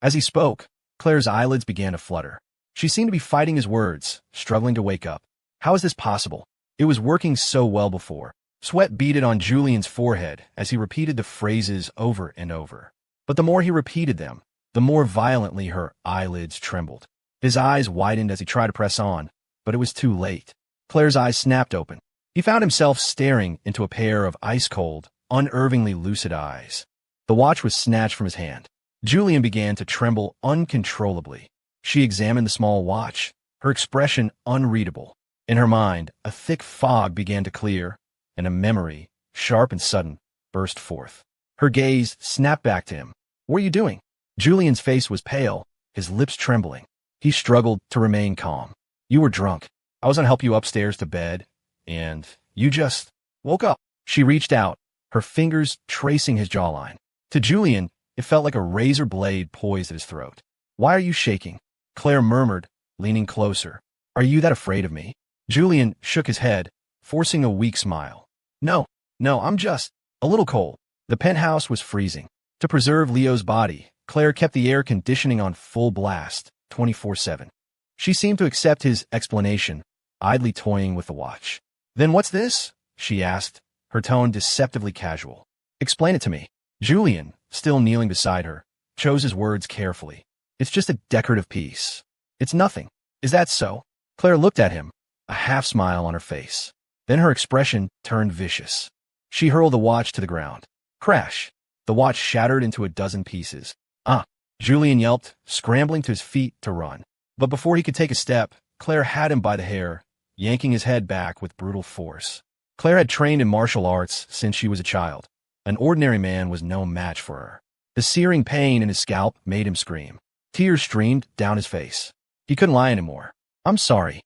As he spoke, Claire's eyelids began to flutter. She seemed to be fighting his words, struggling to wake up. How is this possible? It was working so well before. Sweat beaded on Julian's forehead as he repeated the phrases over and over. But the more he repeated them, the more violently her eyelids trembled. His eyes widened as he tried to press on, but it was too late. Claire's eyes snapped open. He found himself staring into a pair of ice-cold, unnervingly lucid eyes. The watch was snatched from his hand. Julian began to tremble uncontrollably. She examined the small watch, her expression unreadable. In her mind, a thick fog began to clear, and a memory, sharp and sudden, burst forth. Her gaze snapped back to him. What are you doing? Julian's face was pale, his lips trembling. He struggled to remain calm. You were drunk. I was going to help you upstairs to bed, and you just woke up. She reached out, her fingers tracing his jawline. To Julian, it felt like a razor blade poised at his throat. Why are you shaking? Claire murmured, leaning closer. Are you that afraid of me? Julian shook his head, forcing a weak smile. No, I'm just a little cold. The penthouse was freezing. To preserve Leo's body, Claire kept the air conditioning on full blast, 24/7. She seemed to accept his explanation, idly toying with the watch. Then what's this? She asked, her tone deceptively casual. Explain it to me. Julian, still kneeling beside her, chose his words carefully. It's just a decorative piece. It's nothing. Is that so? Claire looked at him, a half-smile on her face. Then her expression turned vicious. She hurled the watch to the ground. Crash! The watch shattered into a dozen pieces. Ah! Julian yelped, scrambling to his feet to run. But before he could take a step, Claire had him by the hair, yanking his head back with brutal force. Claire had trained in martial arts since she was a child. An ordinary man was no match for her. The searing pain in his scalp made him scream. Tears streamed down his face. He couldn't lie anymore. I'm sorry,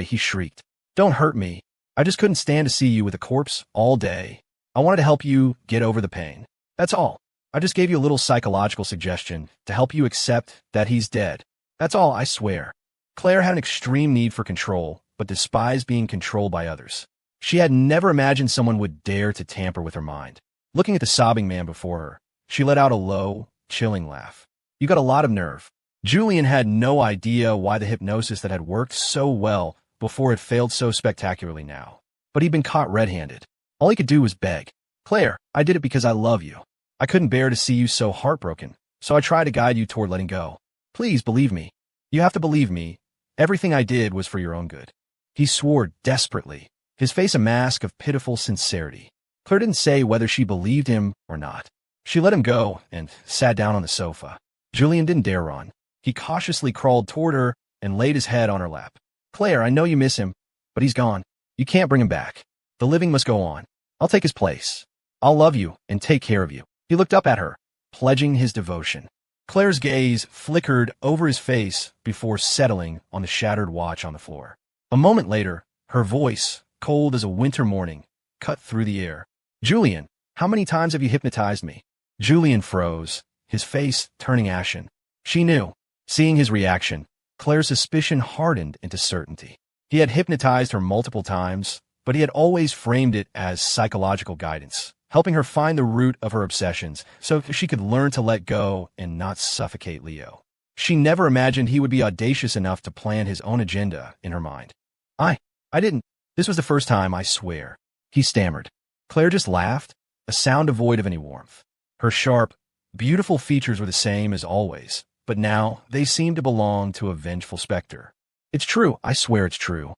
he shrieked. Don't hurt me. I just couldn't stand to see you with a corpse all day. I wanted to help you get over the pain. That's all. I just gave you a little psychological suggestion to help you accept that he's dead. That's all, I swear. Claire had an extreme need for control, but despised being controlled by others. She had never imagined someone would dare to tamper with her mind. Looking at the sobbing man before her, she let out a low, chilling laugh. You got a lot of nerve. Julian had no idea why the hypnosis that had worked so well before had failed so spectacularly now. But he'd been caught red-handed. All he could do was beg. Claire, I did it because I love you. I couldn't bear to see you so heartbroken, so I tried to guide you toward letting go. Please believe me. You have to believe me. Everything I did was for your own good. He swore desperately, his face a mask of pitiful sincerity. Claire didn't say whether she believed him or not. She let him go and sat down on the sofa. Julian didn't dare run. He cautiously crawled toward her and laid his head on her lap. Claire, I know you miss him, but he's gone. You can't bring him back. The living must go on. I'll take his place. I'll love you and take care of you. He looked up at her, pledging his devotion. Claire's gaze flickered over his face before settling on the shattered watch on the floor. A moment later, her voice, cold as a winter morning, cut through the air. Julian, how many times have you hypnotized me? Julian froze, his face turning ashen. She knew. Seeing his reaction, Claire's suspicion hardened into certainty. He had hypnotized her multiple times, but he had always framed it as psychological guidance, helping her find the root of her obsessions so she could learn to let go and not suffocate Leo. She never imagined he would be audacious enough to plan his own agenda in her mind. I didn't. This was the first time, I swear. He stammered. Claire just laughed, a sound devoid of any warmth. Her sharp, beautiful features were the same as always, but now they seemed to belong to a vengeful specter. It's true, I swear it's true.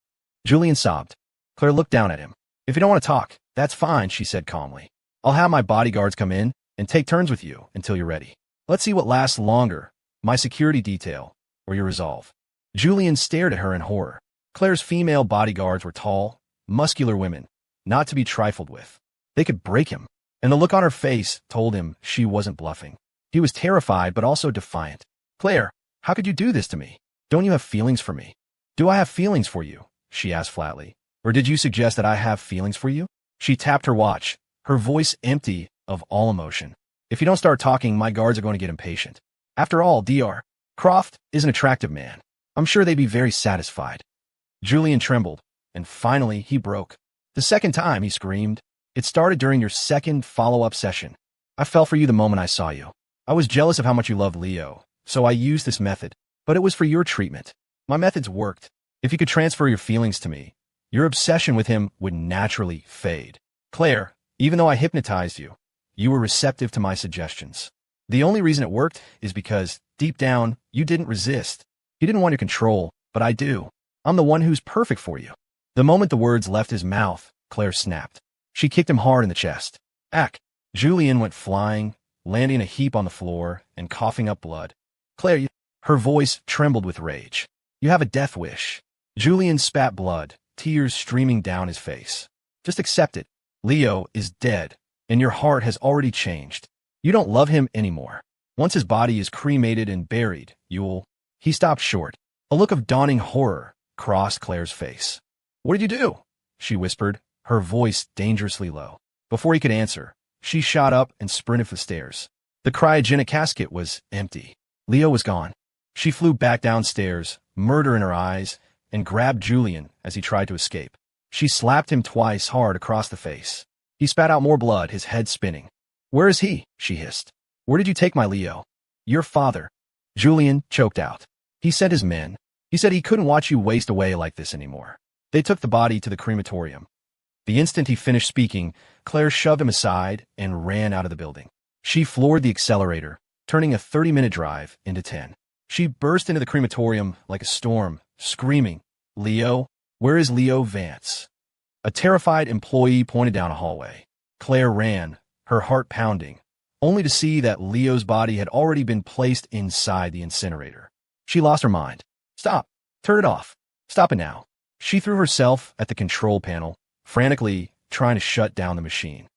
Julian sobbed. Claire looked down at him. If you don't want to talk, that's fine, she said calmly. I'll have my bodyguards come in and take turns with you until you're ready. Let's see what lasts longer, my security detail or your resolve. Julian stared at her in horror. Claire's female bodyguards were tall, muscular women, not to be trifled with. They could break him, and the look on her face told him she wasn't bluffing. He was terrified but also defiant. Claire, how could you do this to me? Don't you have feelings for me? Do I have feelings for you? She asked flatly. Or did you suggest that I have feelings for you? She tapped her watch, her voice empty of all emotion. If you don't start talking, my guards are going to get impatient. After all, Dr. Croft is an attractive man. I'm sure they'd be very satisfied. Julian trembled, and finally he broke. The second time, he screamed. It started during your second follow-up session. I fell for you the moment I saw you. I was jealous of how much you loved Leo, so I used this method, but it was for your treatment. My methods worked. If you could transfer your feelings to me, your obsession with him would naturally fade. Claire, even though I hypnotized you, you were receptive to my suggestions. The only reason it worked is because, deep down, you didn't resist. You didn't want your control, but I do. I'm the one who's perfect for you. The moment the words left his mouth, Claire snapped. She kicked him hard in the chest. Ack! Julian went flying, landing in a heap on the floor and coughing up blood. Claire, her voice trembled with rage. You have a death wish. Julian spat blood, tears streaming down his face. Just accept it. Leo is dead, and your heart has already changed. You don't love him anymore. Once his body is cremated and buried, you'll... He stopped short. A look of dawning horror crossed Claire's face. What did you do? She whispered, her voice dangerously low. Before he could answer, she shot up and sprinted for the stairs. The cryogenic casket was empty. Leo was gone. She flew back downstairs, murder in her eyes, and grabbed Julian as he tried to escape. She slapped him twice hard across the face. He spat out more blood, his head spinning. Where is he? She hissed. Where did you take my Leo? Your father. Julian choked out. He sent his men. He said he couldn't watch you waste away like this anymore. They took the body to the crematorium. The instant he finished speaking, Claire shoved him aside and ran out of the building. She floored the accelerator, turning a 30-minute drive into 10. She burst into the crematorium like a storm, screaming, Leo? Where is Leo Vance? A terrified employee pointed down a hallway. Claire ran, her heart pounding, only to see that Leo's body had already been placed inside the incinerator. She lost her mind. Stop. Turn it off. Stop it now. She threw herself at the control panel, frantically trying to shut down the machine.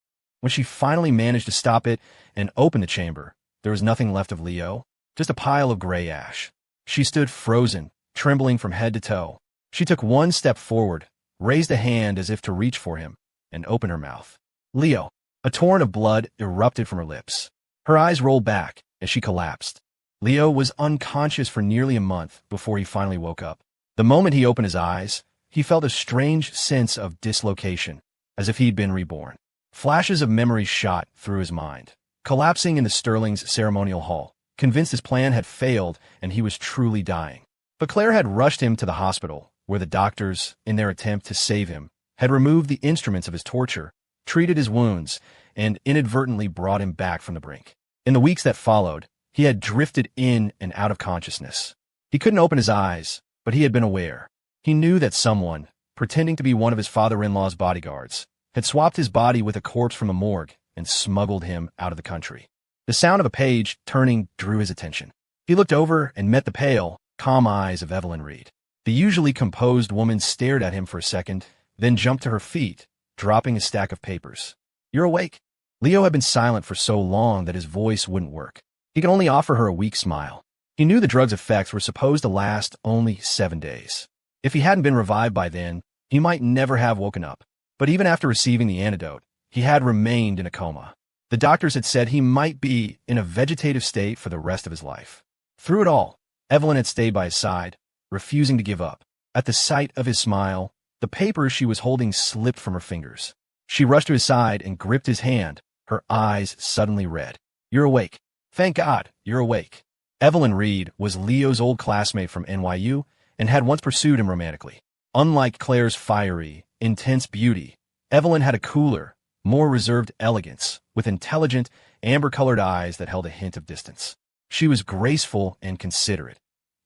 When she finally managed to stop it and open the chamber, there was nothing left of Leo, just a pile of gray ash. She stood frozen, trembling from head to toe. She took one step forward, raised a hand as if to reach for him, and opened her mouth. Leo. A torrent of blood erupted from her lips. Her eyes rolled back as she collapsed. Leo was unconscious for nearly a month before he finally woke up. The moment he opened his eyes, he felt a strange sense of dislocation, as if he'd been reborn. Flashes of memory shot through his mind, collapsing into Sterling's ceremonial hall, convinced his plan had failed and he was truly dying. But Claire had rushed him to the hospital, where the doctors, in their attempt to save him, had removed the instruments of his torture, treated his wounds, and inadvertently brought him back from the brink. In the weeks that followed, he had drifted in and out of consciousness. He couldn't open his eyes, but he had been aware. He knew that someone, pretending to be one of his father-in-law's bodyguards, had swapped his body with a corpse from a morgue and smuggled him out of the country. The sound of a page turning drew his attention. He looked over and met the pale, calm eyes of Evelyn Reed. The usually composed woman stared at him for a second, then jumped to her feet, dropping a stack of papers. You're awake? Leo had been silent for so long that his voice wouldn't work. He could only offer her a weak smile. He knew the drug's effects were supposed to last only 7 days. If he hadn't been revived by then, he might never have woken up. But even after receiving the antidote, he had remained in a coma. The doctors had said he might be in a vegetative state for the rest of his life. Through it all, Evelyn had stayed by his side, refusing to give up. At the sight of his smile, the papers she was holding slipped from her fingers. She rushed to his side and gripped his hand, her eyes suddenly red. You're awake. Thank God, you're awake. Evelyn Reed was Leo's old classmate from NYU and had once pursued him romantically. Unlike Claire's fiery, intense beauty, Evelyn had a cooler, more reserved elegance, with intelligent, amber-colored eyes that held a hint of distance. She was graceful and considerate.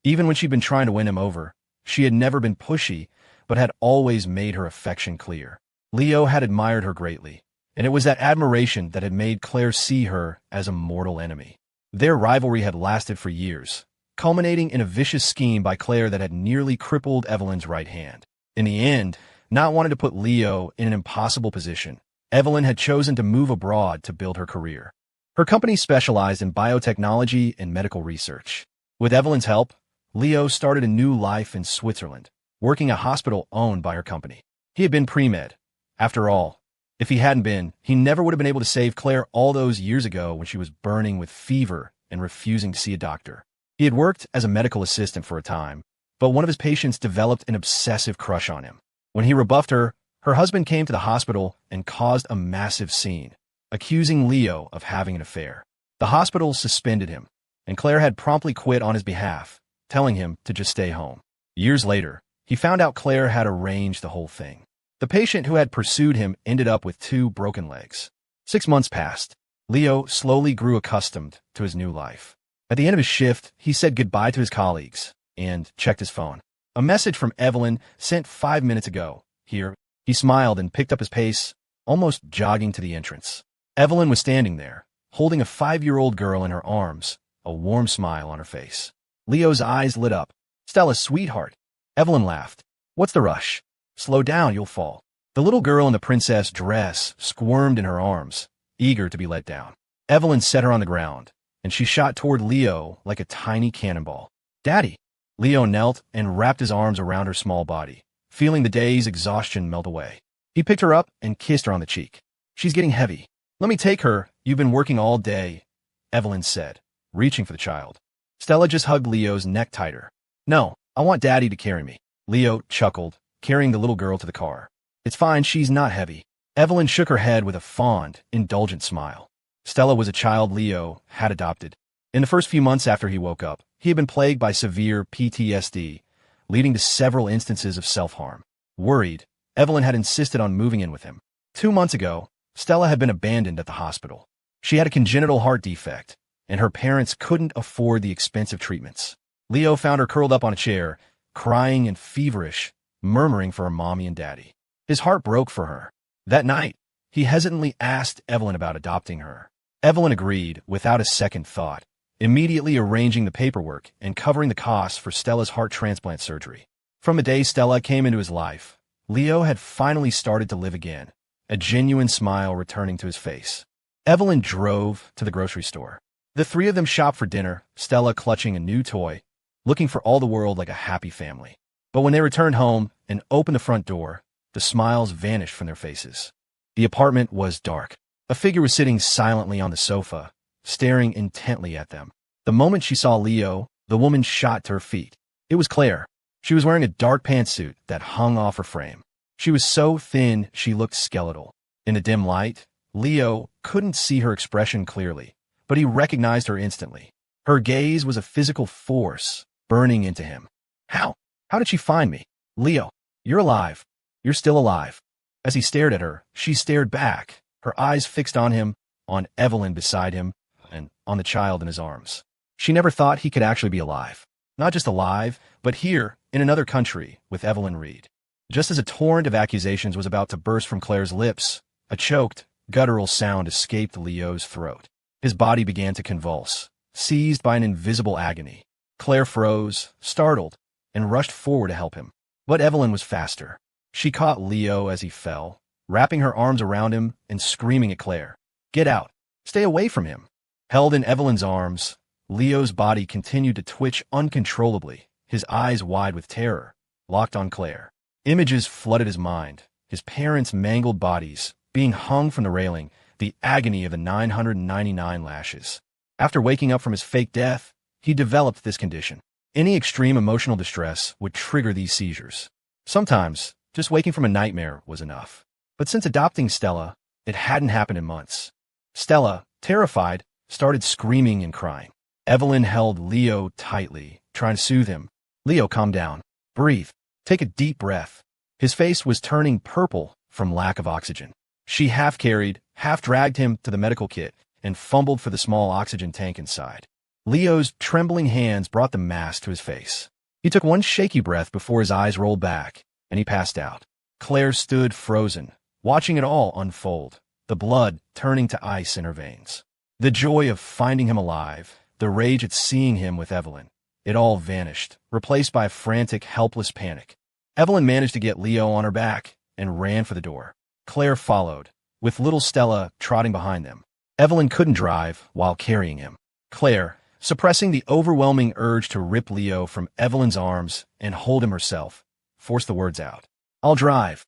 Even when she'd been trying to win him over, she had never been pushy, but had always made her affection clear. Leo had admired her greatly, and it was that admiration that had made Claire see her as a mortal enemy. Their rivalry had lasted for years, culminating in a vicious scheme by Claire that had nearly crippled Evelyn's right hand. In the end, not wanting to put Leo in an impossible position, Evelyn had chosen to move abroad to build her career. Her company specialized in biotechnology and medical research. With Evelyn's help, Leo started a new life in Switzerland, working at a hospital owned by her company. He had been pre-med. After all, if he hadn't been, he never would have been able to save Claire all those years ago when she was burning with fever and refusing to see a doctor. He had worked as a medical assistant for a time, but one of his patients developed an obsessive crush on him. When he rebuffed her, her husband came to the hospital and caused a massive scene, accusing Leo of having an affair. The hospital suspended him, and Claire had promptly quit on his behalf, telling him to just stay home. Years later, he found out Claire had arranged the whole thing. The patient who had pursued him ended up with 2 broken legs. 6 months passed. Leo slowly grew accustomed to his new life. At the end of his shift, he said goodbye to his colleagues and checked his phone. A message from Evelyn sent 5 minutes ago. Here, he smiled and picked up his pace, almost jogging to the entrance. Evelyn was standing there, holding a 5-year-old girl in her arms, a warm smile on her face. Leo's eyes lit up. "Stella, sweetheart." Evelyn laughed. "What's the rush? Slow down, you'll fall." The little girl in the princess dress squirmed in her arms, eager to be let down. Evelyn set her on the ground, and she shot toward Leo like a tiny cannonball. "Daddy!" Leo knelt and wrapped his arms around her small body, feeling the day's exhaustion melt away. He picked her up and kissed her on the cheek. "She's getting heavy. Let me take her. You've been working all day," Evelyn said, reaching for the child. Stella just hugged Leo's neck tighter. "No, I want Daddy to carry me." Leo chuckled, carrying the little girl to the car. "It's fine, she's not heavy." Evelyn shook her head with a fond, indulgent smile. Stella was a child Leo had adopted. In the first few months after he woke up, he had been plagued by severe PTSD, leading to several instances of self-harm. Worried, Evelyn had insisted on moving in with him. 2 months ago, Stella had been abandoned at the hospital. She had a congenital heart defect, and her parents couldn't afford the expensive treatments. Leo found her curled up on a chair, crying and feverish, murmuring for her mommy and daddy. His heart broke for her. That night, he hesitantly asked Evelyn about adopting her. Evelyn agreed without a second thought, immediately arranging the paperwork and covering the costs for Stella's heart transplant surgery. From the day Stella came into his life, Leo had finally started to live again, a genuine smile returning to his face. Evelyn drove to the grocery store. The 3 of them shopped for dinner, Stella clutching a new toy, looking for all the world like a happy family. But when they returned home and opened the front door, the smiles vanished from their faces. The apartment was dark. A figure was sitting silently on the sofa, staring intently at them. The moment she saw Leo, the woman shot to her feet. It was Claire. She was wearing a dark pantsuit that hung off her frame. She was so thin she looked skeletal. In the dim light, Leo couldn't see her expression clearly, but he recognized her instantly. Her gaze was a physical force, burning into him. How did she find me? "Leo, you're alive. You're still alive." As he stared at her, she stared back, her eyes fixed on him, on Evelyn beside him, and on the child in his arms. She never thought he could actually be alive. Not just alive, but here, in another country, with Evelyn Reed. Just as a torrent of accusations was about to burst from Claire's lips, a choked, guttural sound escaped Leo's throat. His body began to convulse, seized by an invisible agony. Claire froze, startled, and rushed forward to help him. But Evelyn was faster. She caught Leo as he fell, wrapping her arms around him and screaming at Claire, "Get out! Stay away from him!" Held in Evelyn's arms, Leo's body continued to twitch uncontrollably, his eyes wide with terror, locked on Claire. Images flooded his mind, his parents' mangled bodies, being hung from the railing, the agony of the 999 lashes. After waking up from his fake death, he developed this condition. Any extreme emotional distress would trigger these seizures. Sometimes, just waking from a nightmare was enough. But since adopting Stella, it hadn't happened in months. Stella, terrified, started screaming and crying. Evelyn held Leo tightly, trying to soothe him. "Leo, calm down. Breathe. Take a deep breath." His face was turning purple from lack of oxygen. She half carried, half dragged him to the medical kit and fumbled for the small oxygen tank inside. Leo's trembling hands brought the mask to his face. He took one shaky breath before his eyes rolled back, and he passed out. Claire stood frozen, watching it all unfold, the blood turning to ice in her veins. The joy of finding him alive, the rage at seeing him with Evelyn, it all vanished, replaced by a frantic, helpless panic. Evelyn managed to get Leo on her back and ran for the door. Claire followed, with little Stella trotting behind them. Evelyn couldn't drive while carrying him. Claire, suppressing the overwhelming urge to rip Leo from Evelyn's arms and hold him herself, forced the words out. "I'll drive."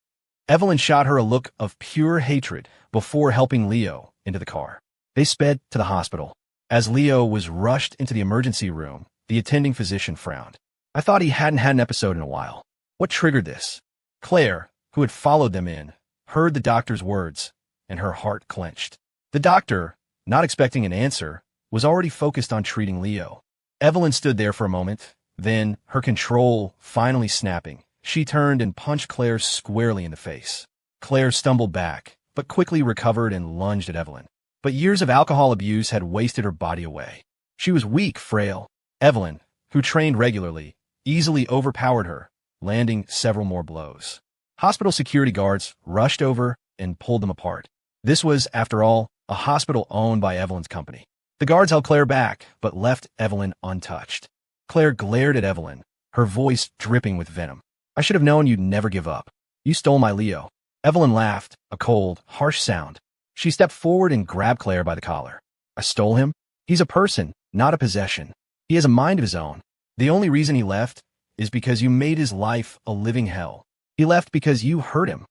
Evelyn shot her a look of pure hatred before helping Leo into the car. They sped to the hospital. As Leo was rushed into the emergency room, the attending physician frowned. "I thought he hadn't had an episode in a while. What triggered this?" Claire, who had followed them in, heard the doctor's words, and her heart clenched. The doctor, not expecting an answer, was already focused on treating Leo. Evelyn stood there for a moment, then, her control finally snapping, she turned and punched Claire squarely in the face. Claire stumbled back, but quickly recovered and lunged at Evelyn. But years of alcohol abuse had wasted her body away. She was weak, frail. Evelyn, who trained regularly, easily overpowered her, landing several more blows. Hospital security guards rushed over and pulled them apart. This was, after all, a hospital owned by Evelyn's company. The guards held Claire back, but left Evelyn untouched. Claire glared at Evelyn, her voice dripping with venom. "I should have known you'd never give up. You stole my Leo." Evelyn laughed, a cold, harsh sound. She stepped forward and grabbed Claire by the collar. "I stole him? He's a person, not a possession. He has a mind of his own. The only reason he left is because you made his life a living hell. He left because you hurt him.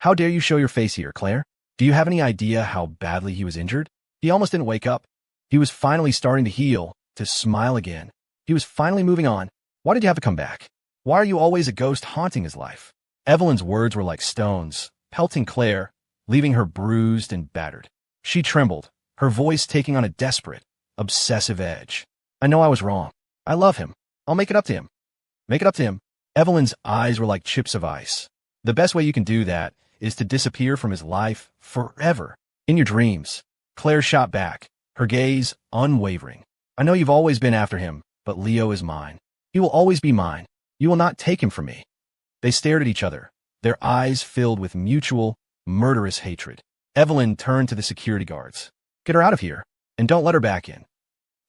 How dare you show your face here, Claire? Do you have any idea how badly he was injured? He almost didn't wake up. He was finally starting to heal, to smile again. He was finally moving on. Why did you have to come back? Why are you always a ghost haunting his life?" Evelyn's words were like stones, pelting Claire, leaving her bruised and battered. She trembled, her voice taking on a desperate, obsessive edge. "I know I was wrong. I love him. I'll make it up to him. Make it up to him." Evelyn's eyes were like chips of ice. "The best way you can do that is to disappear from his life forever. In your dreams." Claire shot back, her gaze unwavering. "I know you've always been after him, but Leo is mine. He will always be mine. You will not take him from me." They stared at each other, their eyes filled with mutual, murderous hatred. Evelyn turned to the security guards. "Get her out of here, and don't let her back in."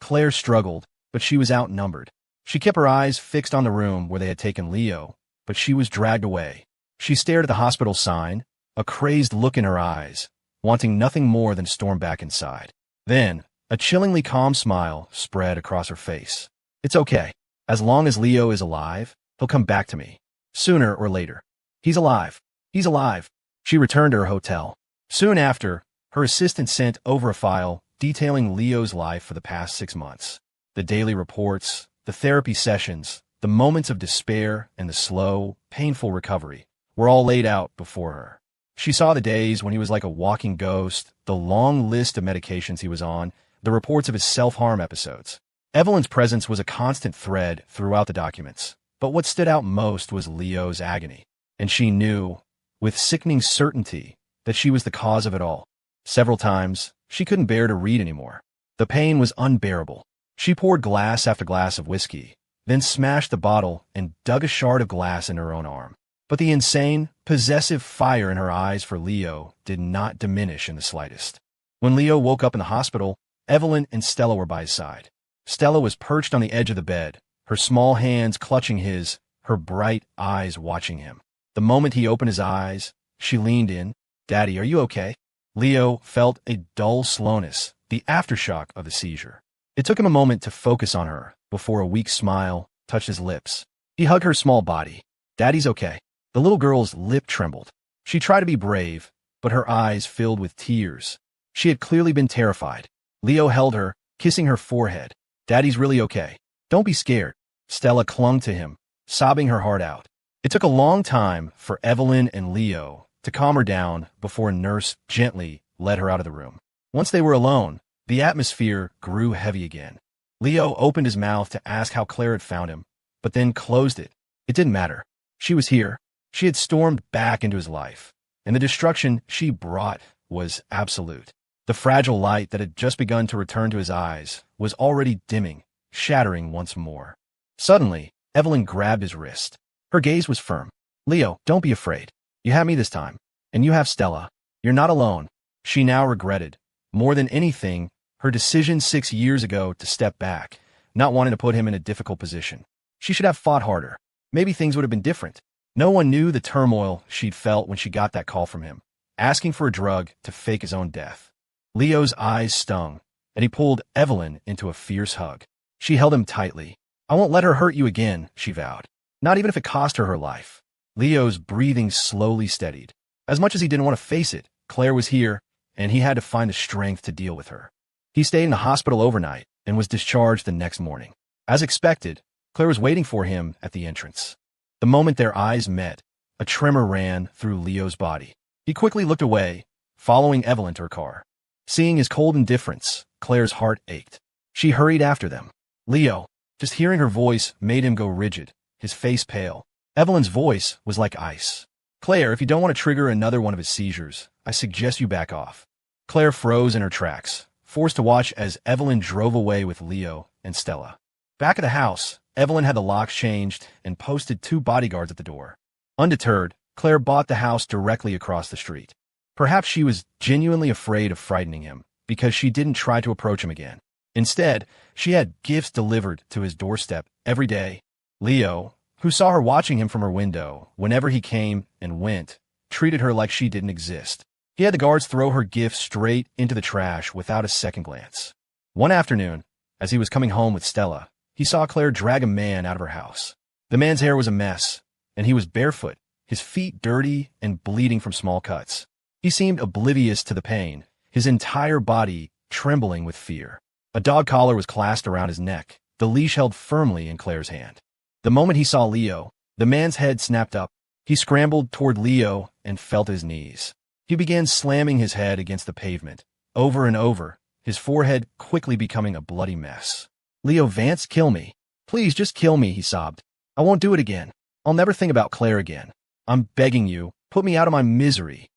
Claire struggled, but she was outnumbered. She kept her eyes fixed on the room where they had taken Leo, but she was dragged away. She stared at the hospital sign, a crazed look in her eyes, wanting nothing more than to storm back inside. Then, a chillingly calm smile spread across her face. "It's okay. As long as Leo is alive, he'll come back to me. Sooner or later. He's alive. He's alive." She returned to her hotel. Soon after, her assistant sent over a file detailing Leo's life for the past 6 months. The daily reports, the therapy sessions, the moments of despair, and the slow, painful recovery were all laid out before her. She saw the days when he was like a walking ghost, the long list of medications he was on, the reports of his self-harm episodes. Evelyn's presence was a constant thread throughout the documents, but what stood out most was Leo's agony, and she knew, with sickening certainty, that she was the cause of it all. Several times, she couldn't bear to read anymore. The pain was unbearable. She poured glass after glass of whiskey, then smashed the bottle and dug a shard of glass in her own arm. But the insane, possessive fire in her eyes for Leo did not diminish in the slightest. When Leo woke up in the hospital, Evelyn and Stella were by his side. Stella was perched on the edge of the bed, her small hands clutching his, her bright eyes watching him. The moment he opened his eyes, she leaned in. "Daddy, are you okay?" Leo felt a dull slowness, the aftershock of the seizure. It took him a moment to focus on her before a weak smile touched his lips. He hugged her small body. "Daddy's okay." The little girl's lip trembled. She tried to be brave, but her eyes filled with tears. She had clearly been terrified. Leo held her, kissing her forehead. "Daddy's really okay. Don't be scared." Stella clung to him, sobbing her heart out. It took a long time for Evelyn and Leo to calm her down before a nurse gently led her out of the room. Once they were alone, the atmosphere grew heavy again. Leo opened his mouth to ask how Claire had found him, but then closed it. It didn't matter. She was here. She had stormed back into his life, and the destruction she brought was absolute. The fragile light that had just begun to return to his eyes was already dimming, shattering once more. Suddenly, Evelyn grabbed his wrist. Her gaze was firm. "Leo, don't be afraid. You have me this time, and you have Stella. You're not alone." She now regretted, more than anything, her decision 6 years ago to step back, not wanting to put him in a difficult position. She should have fought harder. Maybe things would have been different. No one knew the turmoil she'd felt when she got that call from him, asking for a drug to fake his own death. Leo's eyes stung, and he pulled Evelyn into a fierce hug. She held him tightly. "I won't let her hurt you again," she vowed. "Not even if it cost her her life." Leo's breathing slowly steadied. As much as he didn't want to face it, Claire was here, and he had to find the strength to deal with her. He stayed in the hospital overnight and was discharged the next morning. As expected, Claire was waiting for him at the entrance. The moment their eyes met, A tremor ran through Leo's body. He quickly looked away, following Evelyn to her car. Seeing his cold indifference, Claire's heart ached. She hurried after them. Leo, just hearing her voice made him go rigid, his face pale. Evelyn's voice was like ice. Claire, if you don't want to trigger another one of his seizures, I suggest you back off. Claire froze in her tracks, forced to watch as Evelyn drove away with Leo and Stella. Back at the house, Evelyn had the locks changed and posted 2 bodyguards at the door. Undeterred, Claire bought the house directly across the street. Perhaps she was genuinely afraid of frightening him, because she didn't try to approach him again. Instead, she had gifts delivered to his doorstep every day. Leo, who saw her watching him from her window whenever he came and went, treated her like she didn't exist. He had the guards throw her gifts straight into the trash without a second glance. One afternoon, as he was coming home with Stella, he saw Claire drag a man out of her house. The man's hair was a mess, and he was barefoot, his feet dirty and bleeding from small cuts. He seemed oblivious to the pain, his entire body trembling with fear. A dog collar was clasped around his neck, the leash held firmly in Claire's hand. The moment he saw Leo, the man's head snapped up. He scrambled toward Leo and fell to his knees. He began slamming his head against the pavement, over and over, his forehead quickly becoming a bloody mess. Leo Vance, kill me. Please, just kill me, he sobbed. I won't do it again. I'll never think about Claire again. I'm begging you, put me out of my misery.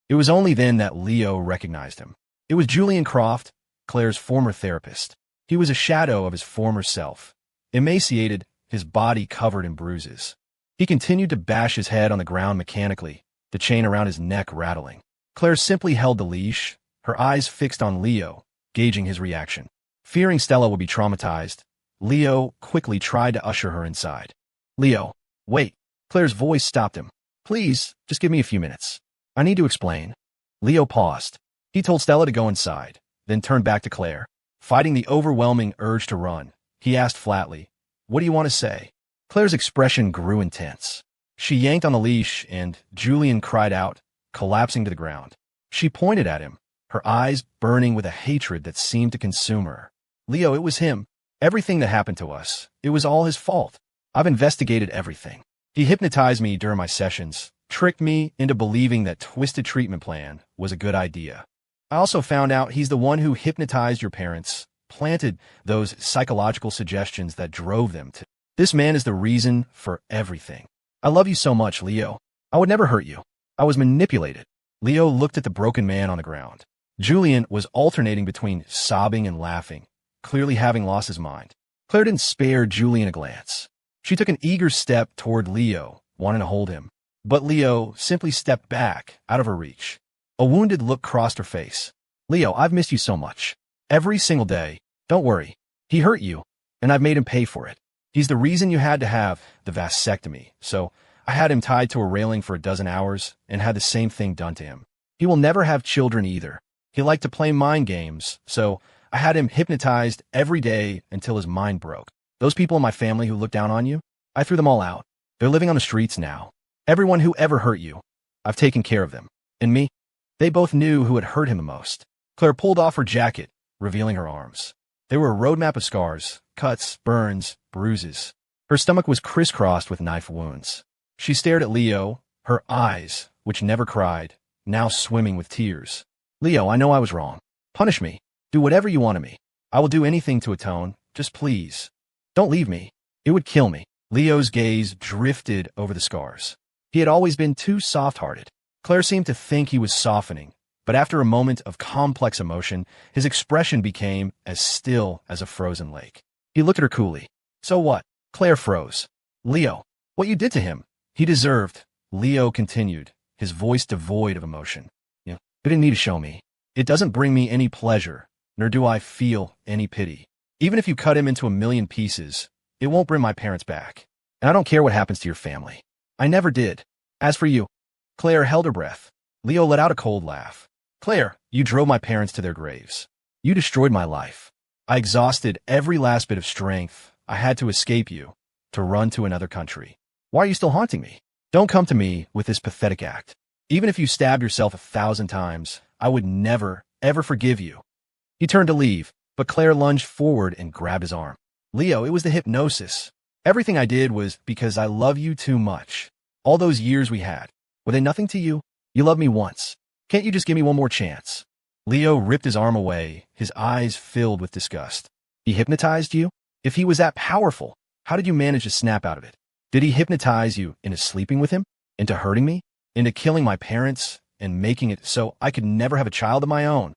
It was only then that Leo recognized him. It was Julian Croft, Claire's former therapist. He was a shadow of his former self, emaciated, his body covered in bruises. He continued to bash his head on the ground mechanically, the chain around his neck rattling. Claire simply held the leash, her eyes fixed on Leo, gauging his reaction. Fearing Stella would be traumatized, Leo quickly tried to usher her inside. Leo, wait. Claire's voice stopped him. Please, just give me a few minutes. I need to explain. Leo paused. He told Stella to go inside, then turned back to Claire. Fighting the overwhelming urge to run, he asked flatly, what do you want to say? Claire's expression grew intense. She yanked on the leash and Julian cried out, collapsing to the ground. She pointed at him, her eyes burning with a hatred that seemed to consume her. Leo, it was him. Everything that happened to us, it was all his fault. I've investigated everything. He hypnotized me during my sessions, tricked me into believing that twisted treatment plan was a good idea. I also found out he's the one who hypnotized your parents, planted those psychological suggestions that drove them to. This man is the reason for everything. I love you so much, Leo. I would never hurt you. I was manipulated. Leo looked at the broken man on the ground. Julian was alternating between sobbing and laughing, clearly having lost his mind. Claire didn't spare Julian a glance. She took an eager step toward Leo, wanting to hold him. But Leo simply stepped back, out of her reach. A wounded look crossed her face. Leo, I've missed you so much. Every single day. Don't worry. He hurt you, and I've made him pay for it. He's the reason you had to have the vasectomy, so I had him tied to a railing for 12 hours and had the same thing done to him. He will never have children either. He liked to play mind games, so I had him hypnotized every day until his mind broke. Those people in my family who looked down on you, I threw them all out. They're living on the streets now. Everyone who ever hurt you, I've taken care of them. And me? They both knew who had hurt him the most. Claire pulled off her jacket, revealing her arms. They were a roadmap of scars, cuts, burns, bruises. Her stomach was crisscrossed with knife wounds. She stared at Leo, her eyes, which never cried, now swimming with tears. Leo, I know I was wrong. Punish me. Do whatever you want of me. I will do anything to atone. Just please. Don't leave me. It would kill me. Leo's gaze drifted over the scars. He had always been too soft-hearted. Claire seemed to think he was softening, but after a moment of complex emotion, his expression became as still as a frozen lake. He looked at her coolly. So what? Claire froze. Leo, what you did to him, he deserved. Leo continued, his voice devoid of emotion. You didn't need to show me. It doesn't bring me any pleasure, nor do I feel any pity. Even if you cut him into 1,000,000 pieces, it won't bring my parents back. And I don't care what happens to your family. I never did. As for you, Claire held her breath. Leo let out a cold laugh. Claire, you drove my parents to their graves. You destroyed my life. I exhausted every last bit of strength. I had to escape you, to run to another country. Why are you still haunting me? Don't come to me with this pathetic act. Even if you stabbed yourself 1,000 times, I would never, ever forgive you. He turned to leave, but Claire lunged forward and grabbed his arm. Leo, it was the hypnosis. Everything I did was because I love you too much. All those years we had, were they nothing to you? You loved me once. Can't you just give me one more chance? Leo ripped his arm away, his eyes filled with disgust. He hypnotized you? If he was that powerful, how did you manage to snap out of it? Did he hypnotize you into sleeping with him? Into hurting me? Into killing my parents and making it so I could never have a child of my own?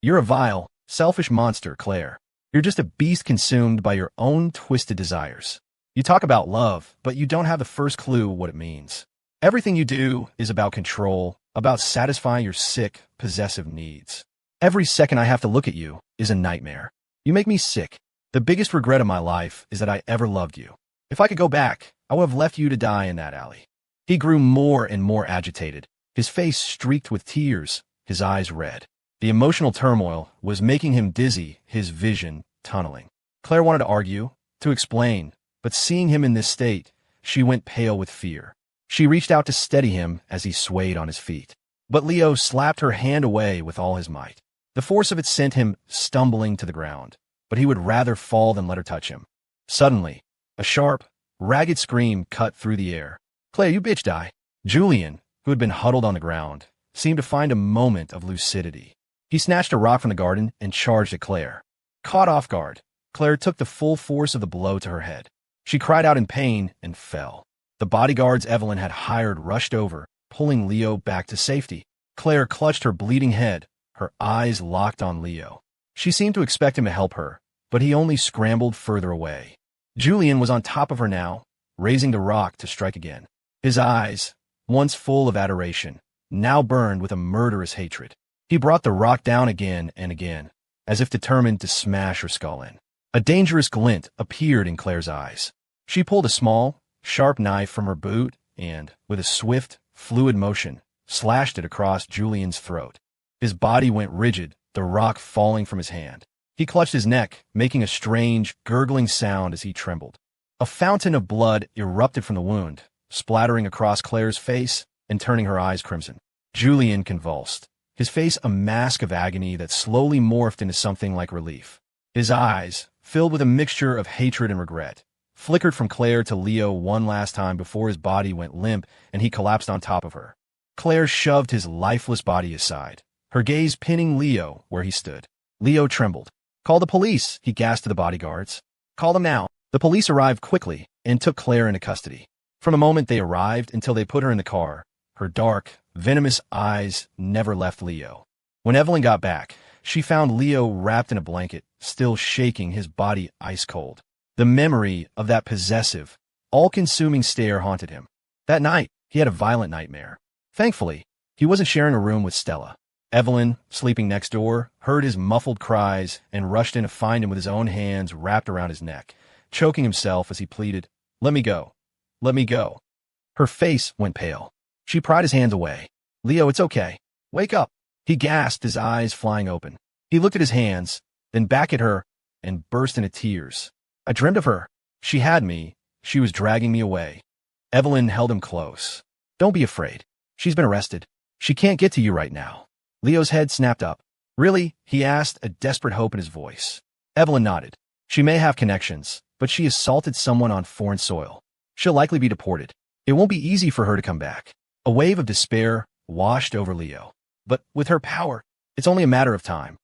You're a vile, selfish monster, Claire. You're just a beast consumed by your own twisted desires. You talk about love, but you don't have the first clue what it means. Everything you do is about control, about satisfying your sick, possessive needs. Every second I have to look at you is a nightmare. You make me sick. The biggest regret of my life is that I ever loved you. If I could go back, I would have left you to die in that alley. He grew more and more agitated, his face streaked with tears, his eyes red. The emotional turmoil was making him dizzy, his vision tunneling. Claire wanted to argue, to explain, but seeing him in this state, she went pale with fear. She reached out to steady him as he swayed on his feet. But Leo slapped her hand away with all his might. The force of it sent him stumbling to the ground, but he would rather fall than let her touch him. Suddenly, a sharp, ragged scream cut through the air. "Claire, you bitch, die!" Julian, who had been huddled on the ground, seemed to find a moment of lucidity. He snatched a rock from the garden and charged at Claire. Caught off guard, Claire took the full force of the blow to her head. She cried out in pain and fell. The bodyguards Evelyn had hired rushed over, pulling Leo back to safety. Claire clutched her bleeding head, her eyes locked on Leo. She seemed to expect him to help her, but he only scrambled further away. Julian was on top of her now, raising the rock to strike again. His eyes, once full of adoration, now burned with a murderous hatred. He brought the rock down again and again, as if determined to smash her skull in. A dangerous glint appeared in Claire's eyes. She pulled a small, sharp knife from her boot and, with a swift, fluid motion, slashed it across Julian's throat. His body went rigid, the rock falling from his hand. He clutched his neck, making a strange, gurgling sound as he trembled. A fountain of blood erupted from the wound, splattering across Claire's face and turning her eyes crimson. Julian convulsed, his face a mask of agony that slowly morphed into something like relief. His eyes, filled with a mixture of hatred and regret, flickered from Claire to Leo one last time before his body went limp and he collapsed on top of her. Claire shoved his lifeless body aside, her gaze pinning Leo where he stood. Leo trembled. "Call the police," he gasped to the bodyguards. "Call them now." The police arrived quickly and took Claire into custody. From the moment they arrived until they put her in the car, her dark, venomous eyes never left Leo. When Evelyn got back, she found Leo wrapped in a blanket, still shaking, his body ice cold. The memory of that possessive, all-consuming stare haunted him. That night, he had a violent nightmare. Thankfully, he wasn't sharing a room with Stella. Evelyn, sleeping next door, heard his muffled cries and rushed in to find him with his own hands wrapped around his neck, choking himself as he pleaded, "Let me go. Let me go." Her face went pale. She pried his hands away. "Leo, it's okay. Wake up." He gasped, his eyes flying open. He looked at his hands, then back at her, and burst into tears. "I dreamed of her. She had me. She was dragging me away." Evelyn held him close. "Don't be afraid. She's been arrested. She can't get to you right now." Leo's head snapped up. "Really?" he asked, a desperate hope in his voice. Evelyn nodded. "She may have connections, but she assaulted someone on foreign soil. She'll likely be deported. It won't be easy for her to come back." A wave of despair washed over Leo. "But with her power, it's only a matter of time."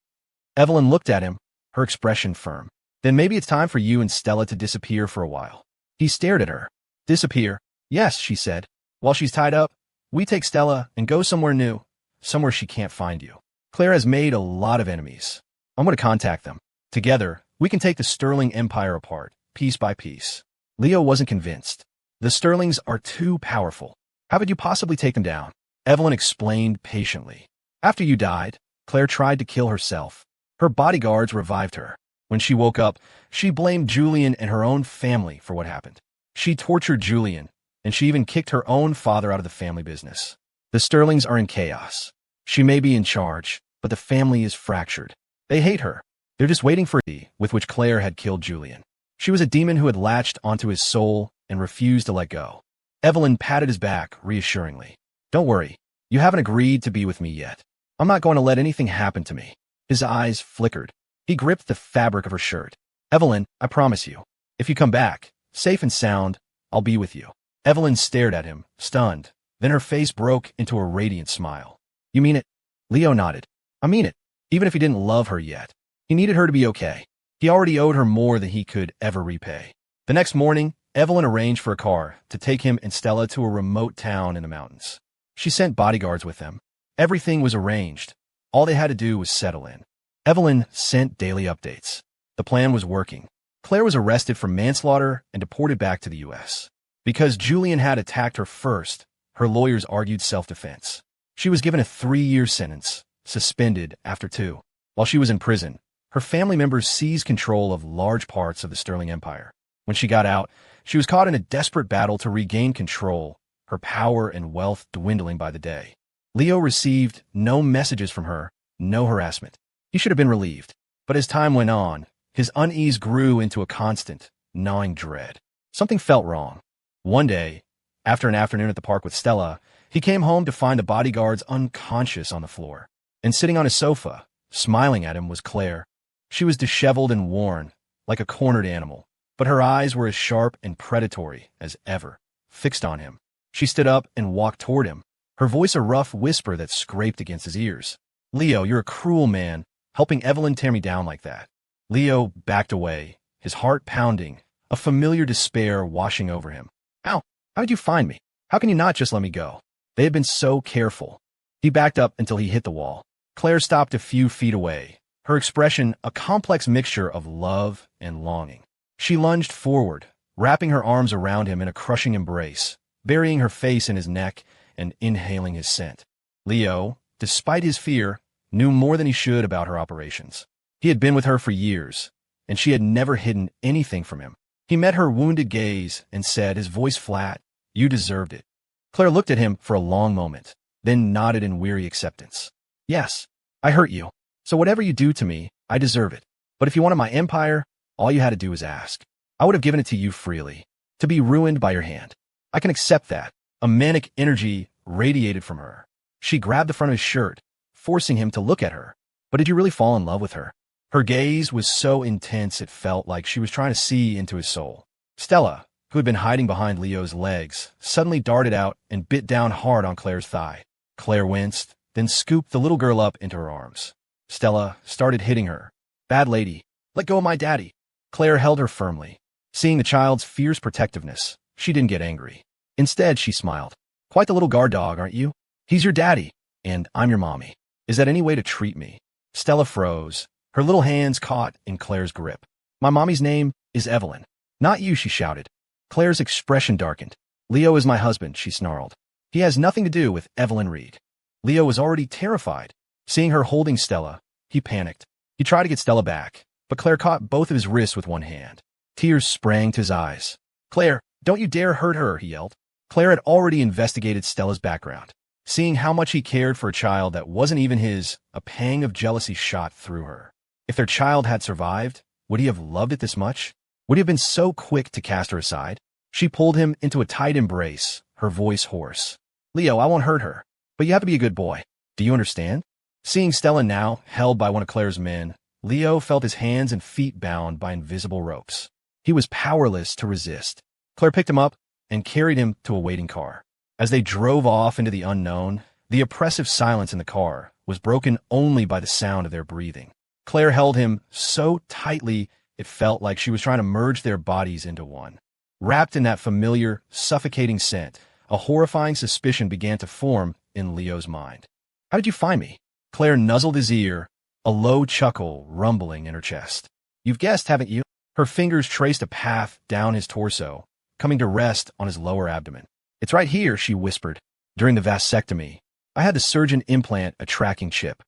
Evelyn looked at him, her expression firm. "Then maybe it's time for you and Stella to disappear for a while." He stared at her. "Disappear?" "Yes," she said. "While she's tied up, we take Stella and go somewhere new, somewhere she can't find you. Claire has made a lot of enemies. I'm going to contact them. Together, we can take the Sterling Empire apart, piece by piece." Leo wasn't convinced. "The Sterlings are too powerful. How could you possibly take them down?" Evelyn explained patiently. "After you died, Claire tried to kill herself. Her bodyguards revived her. When she woke up, she blamed Julian and her own family for what happened. She tortured Julian, and she even kicked her own father out of the family business. The Sterlings are in chaos. She may be in charge, but the family is fractured. They hate her. They're just waiting for the with which Claire had killed Julian. She was a demon who had latched onto his soul and refused to let go." Evelyn patted his back reassuringly. "Don't worry. You haven't agreed to be with me yet. I'm not going to let anything happen to me." His eyes flickered. He gripped the fabric of her shirt. "Evelyn, I promise you, if you come back, safe and sound, I'll be with you." Evelyn stared at him, stunned. Then her face broke into a radiant smile. You mean it? Leo nodded. I mean it. Even if he didn't love her yet. He needed her to be okay. He already owed her more than he could ever repay. The next morning, Evelyn arranged for a car to take him and Stella to a remote town in the mountains. She sent bodyguards with them. Everything was arranged. All they had to do was settle in. Evelyn sent daily updates. The plan was working. Claire was arrested for manslaughter and deported back to the U.S. Because Julian had attacked her first, her lawyers argued self-defense. She was given a 3-year sentence, suspended after 2. While she was in prison, her family members seized control of large parts of the Sterling Empire. When she got out, she was caught in a desperate battle to regain control, her power and wealth dwindling by the day. Leo received no messages from her, no harassment. He should have been relieved. But as time went on, his unease grew into a constant, gnawing dread. Something felt wrong. One day, after an afternoon at the park with Stella, he came home to find the bodyguards unconscious on the floor. And sitting on his sofa, smiling at him, was Claire. She was disheveled and worn, like a cornered animal, but her eyes were as sharp and predatory as ever, fixed on him. She stood up and walked toward him, her voice a rough whisper that scraped against his ears. Leo, you're a cruel man, helping Evelyn tear me down like that. Leo backed away, his heart pounding, a familiar despair washing over him. How'd you find me? How can you not just let me go? They had been so careful. He backed up until he hit the wall. Claire stopped a few feet away, her expression a complex mixture of love and longing. She lunged forward, wrapping her arms around him in a crushing embrace, burying her face in his neck and inhaling his scent. Leo, despite his fear, knew more than he should about her operations. He had been with her for years, and she had never hidden anything from him. He met her wounded gaze and said, his voice flat, "You deserved it." Claire looked at him for a long moment, then nodded in weary acceptance. Yes, I hurt you. So whatever you do to me, I deserve it. But if you wanted my empire, all you had to do was ask. I would have given it to you freely, to be ruined by your hand. I can accept that. A manic energy radiated from her. She grabbed the front of his shirt, forcing him to look at her. But did you really fall in love with her? Her gaze was so intense it felt like she was trying to see into his soul. Stella, who had been hiding behind Leo's legs, suddenly darted out and bit down hard on Claire's thigh. Claire winced, then scooped the little girl up into her arms. Stella started hitting her. Bad lady, let go of my daddy. Claire held her firmly. Seeing the child's fierce protectiveness, she didn't get angry. Instead, she smiled. Quite the little guard dog, aren't you? He's your daddy, and I'm your mommy. Is that any way to treat me? Stella froze, her little hands caught in Claire's grip. My mommy's name is Evelyn. Not you, she shouted. Claire's expression darkened. Leo is my husband, she snarled. He has nothing to do with Evelyn Reed. Leo was already terrified. Seeing her holding Stella, he panicked. He tried to get Stella back, but Claire caught both of his wrists with one hand. Tears sprang to his eyes. Claire, don't you dare hurt her, he yelled. Claire had already investigated Stella's background. Seeing how much he cared for a child that wasn't even his, a pang of jealousy shot through her. If their child had survived, would he have loved it this much? Would he have been so quick to cast her aside? She pulled him into a tight embrace, her voice hoarse. Leo, I won't hurt her, but you have to be a good boy. Do you understand? Seeing Stella now held by one of Claire's men, Leo felt his hands and feet bound by invisible ropes. He was powerless to resist. Claire picked him up and carried him to a waiting car. As they drove off into the unknown, the oppressive silence in the car was broken only by the sound of their breathing. Claire held him so tightly it felt like she was trying to merge their bodies into one. Wrapped in that familiar, suffocating scent, a horrifying suspicion began to form in Leo's mind. How did you find me? Claire nuzzled his ear, a low chuckle rumbling in her chest. You've guessed, haven't you? Her fingers traced a path down his torso, coming to rest on his lower abdomen. It's right here, she whispered. During the vasectomy, I had the surgeon implant a tracking chip.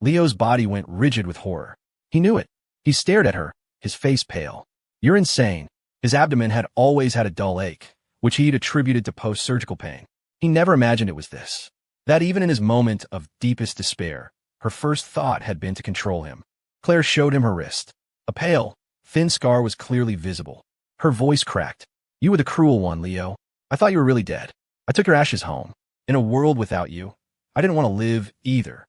Leo's body went rigid with horror. He knew it. He stared at her, his face pale. You're insane. His abdomen had always had a dull ache, which he'd attributed to post-surgical pain. He never imagined it was this. That even in his moment of deepest despair, her first thought had been to control him. Claire showed him her wrist. A pale, thin scar was clearly visible. Her voice cracked. You were the cruel one, Leo. I thought you were really dead. I took your ashes home. In a world without you, I didn't want to live either.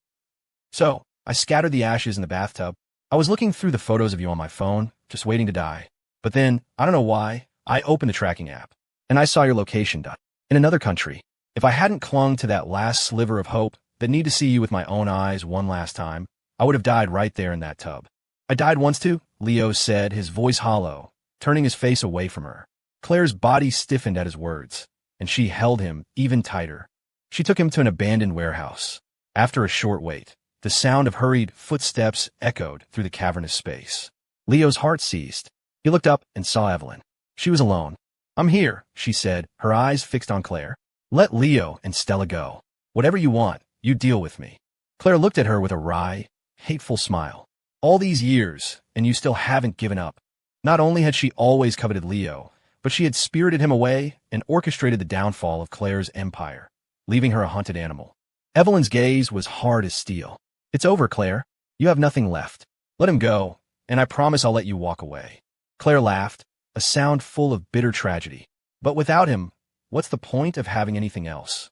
So, I scattered the ashes in the bathtub. I was looking through the photos of you on my phone, just waiting to die. But then, I don't know why, I opened the tracking app. And I saw your location, in another country. If I hadn't clung to that last sliver of hope that need to see you with my own eyes one last time, I would have died right there in that tub. I died once too, Leo said, his voice hollow, turning his face away from her. Claire's body stiffened at his words, and she held him even tighter. She took him to an abandoned warehouse. After a short wait, the sound of hurried footsteps echoed through the cavernous space. Leo's heart seized. He looked up and saw Evelyn. She was alone. I'm here, she said, her eyes fixed on Claire. Let Leo and Stella go. Whatever you want, you deal with me. Claire looked at her with a wry, hateful smile. All these years, and you still haven't given up. Not only had she always coveted Leo, but she had spirited him away and orchestrated the downfall of Claire's empire, leaving her a hunted animal. Evelyn's gaze was hard as steel. It's over, Claire. You have nothing left. Let him go, and I promise I'll let you walk away. Claire laughed, a sound full of bitter tragedy. But without him, what's the point of having anything else?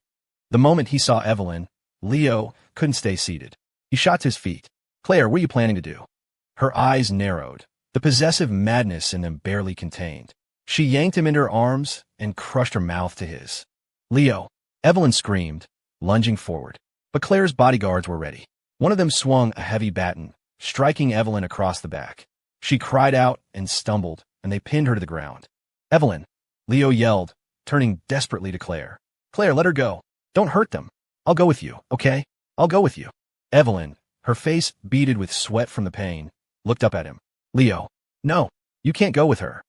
The moment he saw Evelyn, Leo couldn't stay seated. He shot to his feet. Claire, what are you planning to do? Her eyes narrowed, the possessive madness in them barely contained. She yanked him into her arms and crushed her mouth to his. Leo, Evelyn screamed, lunging forward. But Claire's bodyguards were ready. One of them swung a heavy baton, striking Evelyn across the back. She cried out and stumbled, and they pinned her to the ground. Evelyn, Leo yelled, turning desperately to Claire. Claire, let her go. Don't hurt them. I'll go with you, okay? I'll go with you. Evelyn, her face beaded with sweat from the pain, looked up at him. Leo, no, you can't go with her.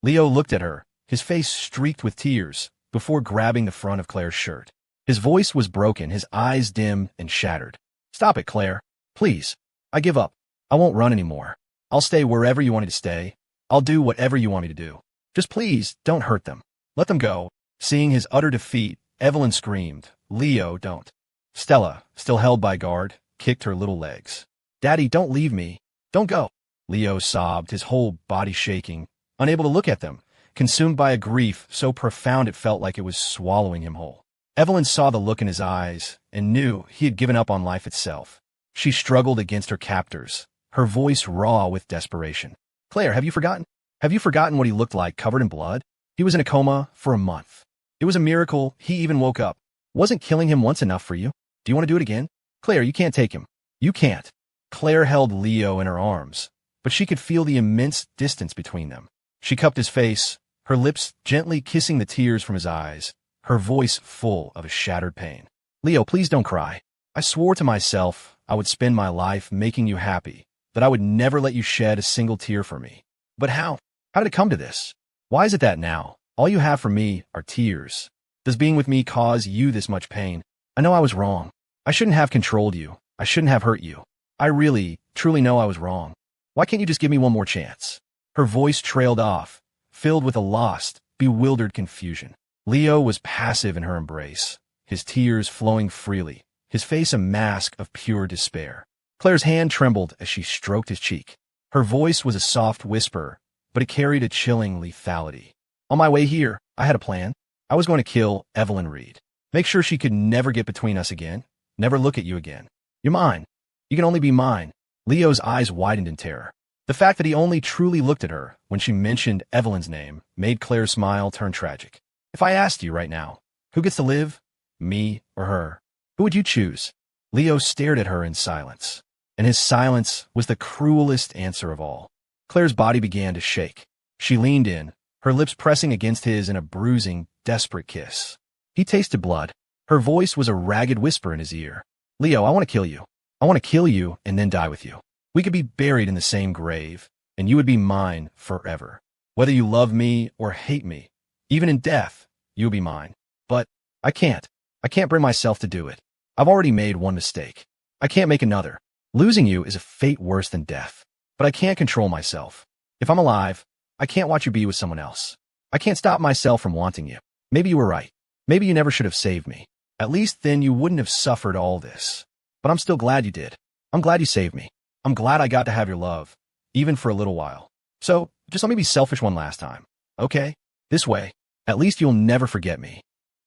Leo looked at her, his face streaked with tears, before grabbing the front of Claire's shirt. His voice was broken, his eyes dim and shattered. Stop it, Claire. Please. I give up. I won't run anymore. I'll stay wherever you want me to stay. I'll do whatever you want me to do. Just please, don't hurt them. Let them go. Seeing his utter defeat, Evelyn screamed, Leo, don't. Stella, still held by guard, kicked her little legs. Daddy, don't leave me. Don't go. Leo sobbed, his whole body shaking, unable to look at them, consumed by a grief so profound it felt like it was swallowing him whole. Evelyn saw the look in his eyes and knew he had given up on life itself. She struggled against her captors, her voice raw with desperation. Claire, have you forgotten? Have you forgotten what he looked like, covered in blood? He was in a coma for a month. It was a miracle he even woke up. Wasn't killing him once enough for you? Do you want to do it again? Claire, you can't take him. You can't. Claire held Leo in her arms, but she could feel the immense distance between them. She cupped his face, her lips gently kissing the tears from his eyes, her voice full of a shattered pain. Leo, please don't cry. I swore to myself I would spend my life making you happy, that I would never let you shed a single tear for me. But how? How did it come to this? Why is it that now, all you have for me are tears? Does being with me cause you this much pain? I know I was wrong. I shouldn't have controlled you. I shouldn't have hurt you. I really, truly know I was wrong. Why can't you just give me one more chance? Her voice trailed off, filled with a lost, bewildered confusion. Leo was passive in her embrace, his tears flowing freely, his face a mask of pure despair. Claire's hand trembled as she stroked his cheek. Her voice was a soft whisper, but it carried a chilling lethality. On my way here, I had a plan. I was going to kill Evelyn Reed. Make sure she could never get between us again, never look at you again. You're mine. You can only be mine. Leo's eyes widened in terror. The fact that he only truly looked at her when she mentioned Evelyn's name made Claire's smile turn tragic. If I asked you right now, who gets to live? Me or her? Who would you choose? Leo stared at her in silence, and his silence was the cruelest answer of all. Claire's body began to shake. She leaned in, her lips pressing against his in a bruising, desperate kiss. He tasted blood. Her voice was a ragged whisper in his ear. Leo, I want to kill you. I want to kill you and then die with you. We could be buried in the same grave, and you would be mine forever. Whether you love me or hate me, even in death, you would be mine. But I can't. I can't bring myself to do it. I've already made one mistake. I can't make another. Losing you is a fate worse than death. But I can't control myself. If I'm alive, I can't watch you be with someone else. I can't stop myself from wanting you. Maybe you were right. Maybe you never should have saved me. At least then you wouldn't have suffered all this. But I'm still glad you did. I'm glad you saved me. I'm glad I got to have your love, even for a little while. So, just let me be selfish one last time, okay? This way, at least you'll never forget me.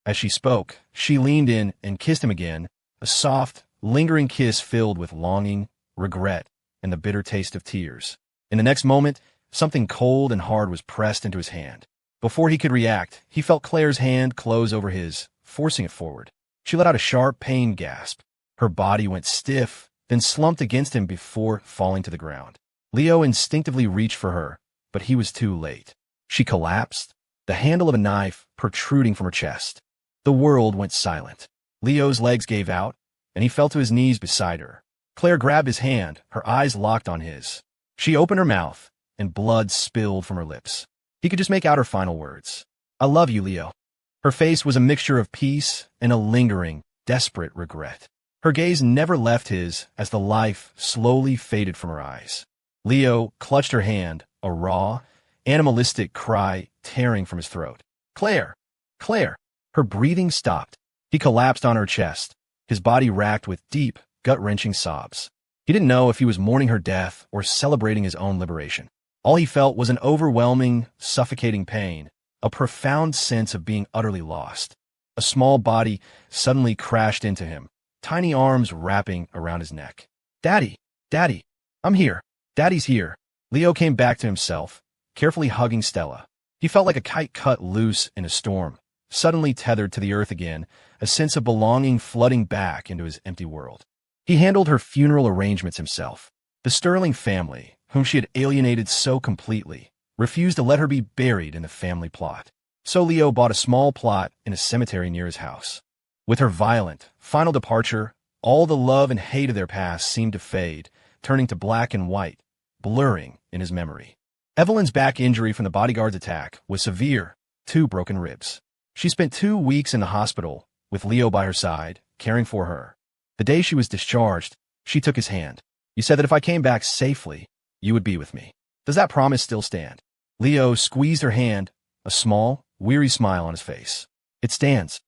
As she spoke, she leaned in and kissed him again, a soft, lingering kiss filled with longing, regret, and the bitter taste of tears. In the next moment, something cold and hard was pressed into his hand. Before he could react, he felt Claire's hand close over his, forcing it forward. She let out a sharp, pained gasp. Her body went stiff, then slumped against him before falling to the ground. Leo instinctively reached for her, but he was too late. She collapsed, the handle of a knife protruding from her chest. The world went silent. Leo's legs gave out, and he fell to his knees beside her. Claire grabbed his hand, her eyes locked on his. She opened her mouth, and blood spilled from her lips. He could just make out her final words. "I love you, Leo." Her face was a mixture of peace and a lingering, desperate regret. Her gaze never left his as the life slowly faded from her eyes. Leo clutched her hand, a raw, animalistic cry tearing from his throat. "Claire! Claire!" Her breathing stopped. He collapsed on her chest, his body racked with deep, gut-wrenching sobs. He didn't know if he was mourning her death or celebrating his own liberation. All he felt was an overwhelming, suffocating pain, a profound sense of being utterly lost. A small body suddenly crashed into him, tiny arms wrapping around his neck. "Daddy! Daddy! I'm here! Daddy's here!" Leo came back to himself, carefully hugging Stella. He felt like a kite cut loose in a storm, suddenly tethered to the earth again, a sense of belonging flooding back into his empty world. He handled her funeral arrangements himself. The Sterling family, whom she had alienated so completely, refused to let her be buried in the family plot. So Leo bought a small plot in a cemetery near his house. With her violent, final departure, all the love and hate of their past seemed to fade, turning to black and white, blurring in his memory. Evelyn's back injury from the bodyguard's attack was severe, 2 broken ribs. She spent 2 weeks in the hospital, with Leo by her side, caring for her. The day she was discharged, she took his hand. "You said that if I came back safely, you would be with me. Does that promise still stand?" Leo squeezed her hand, a small, weary smile on his face. "It stands."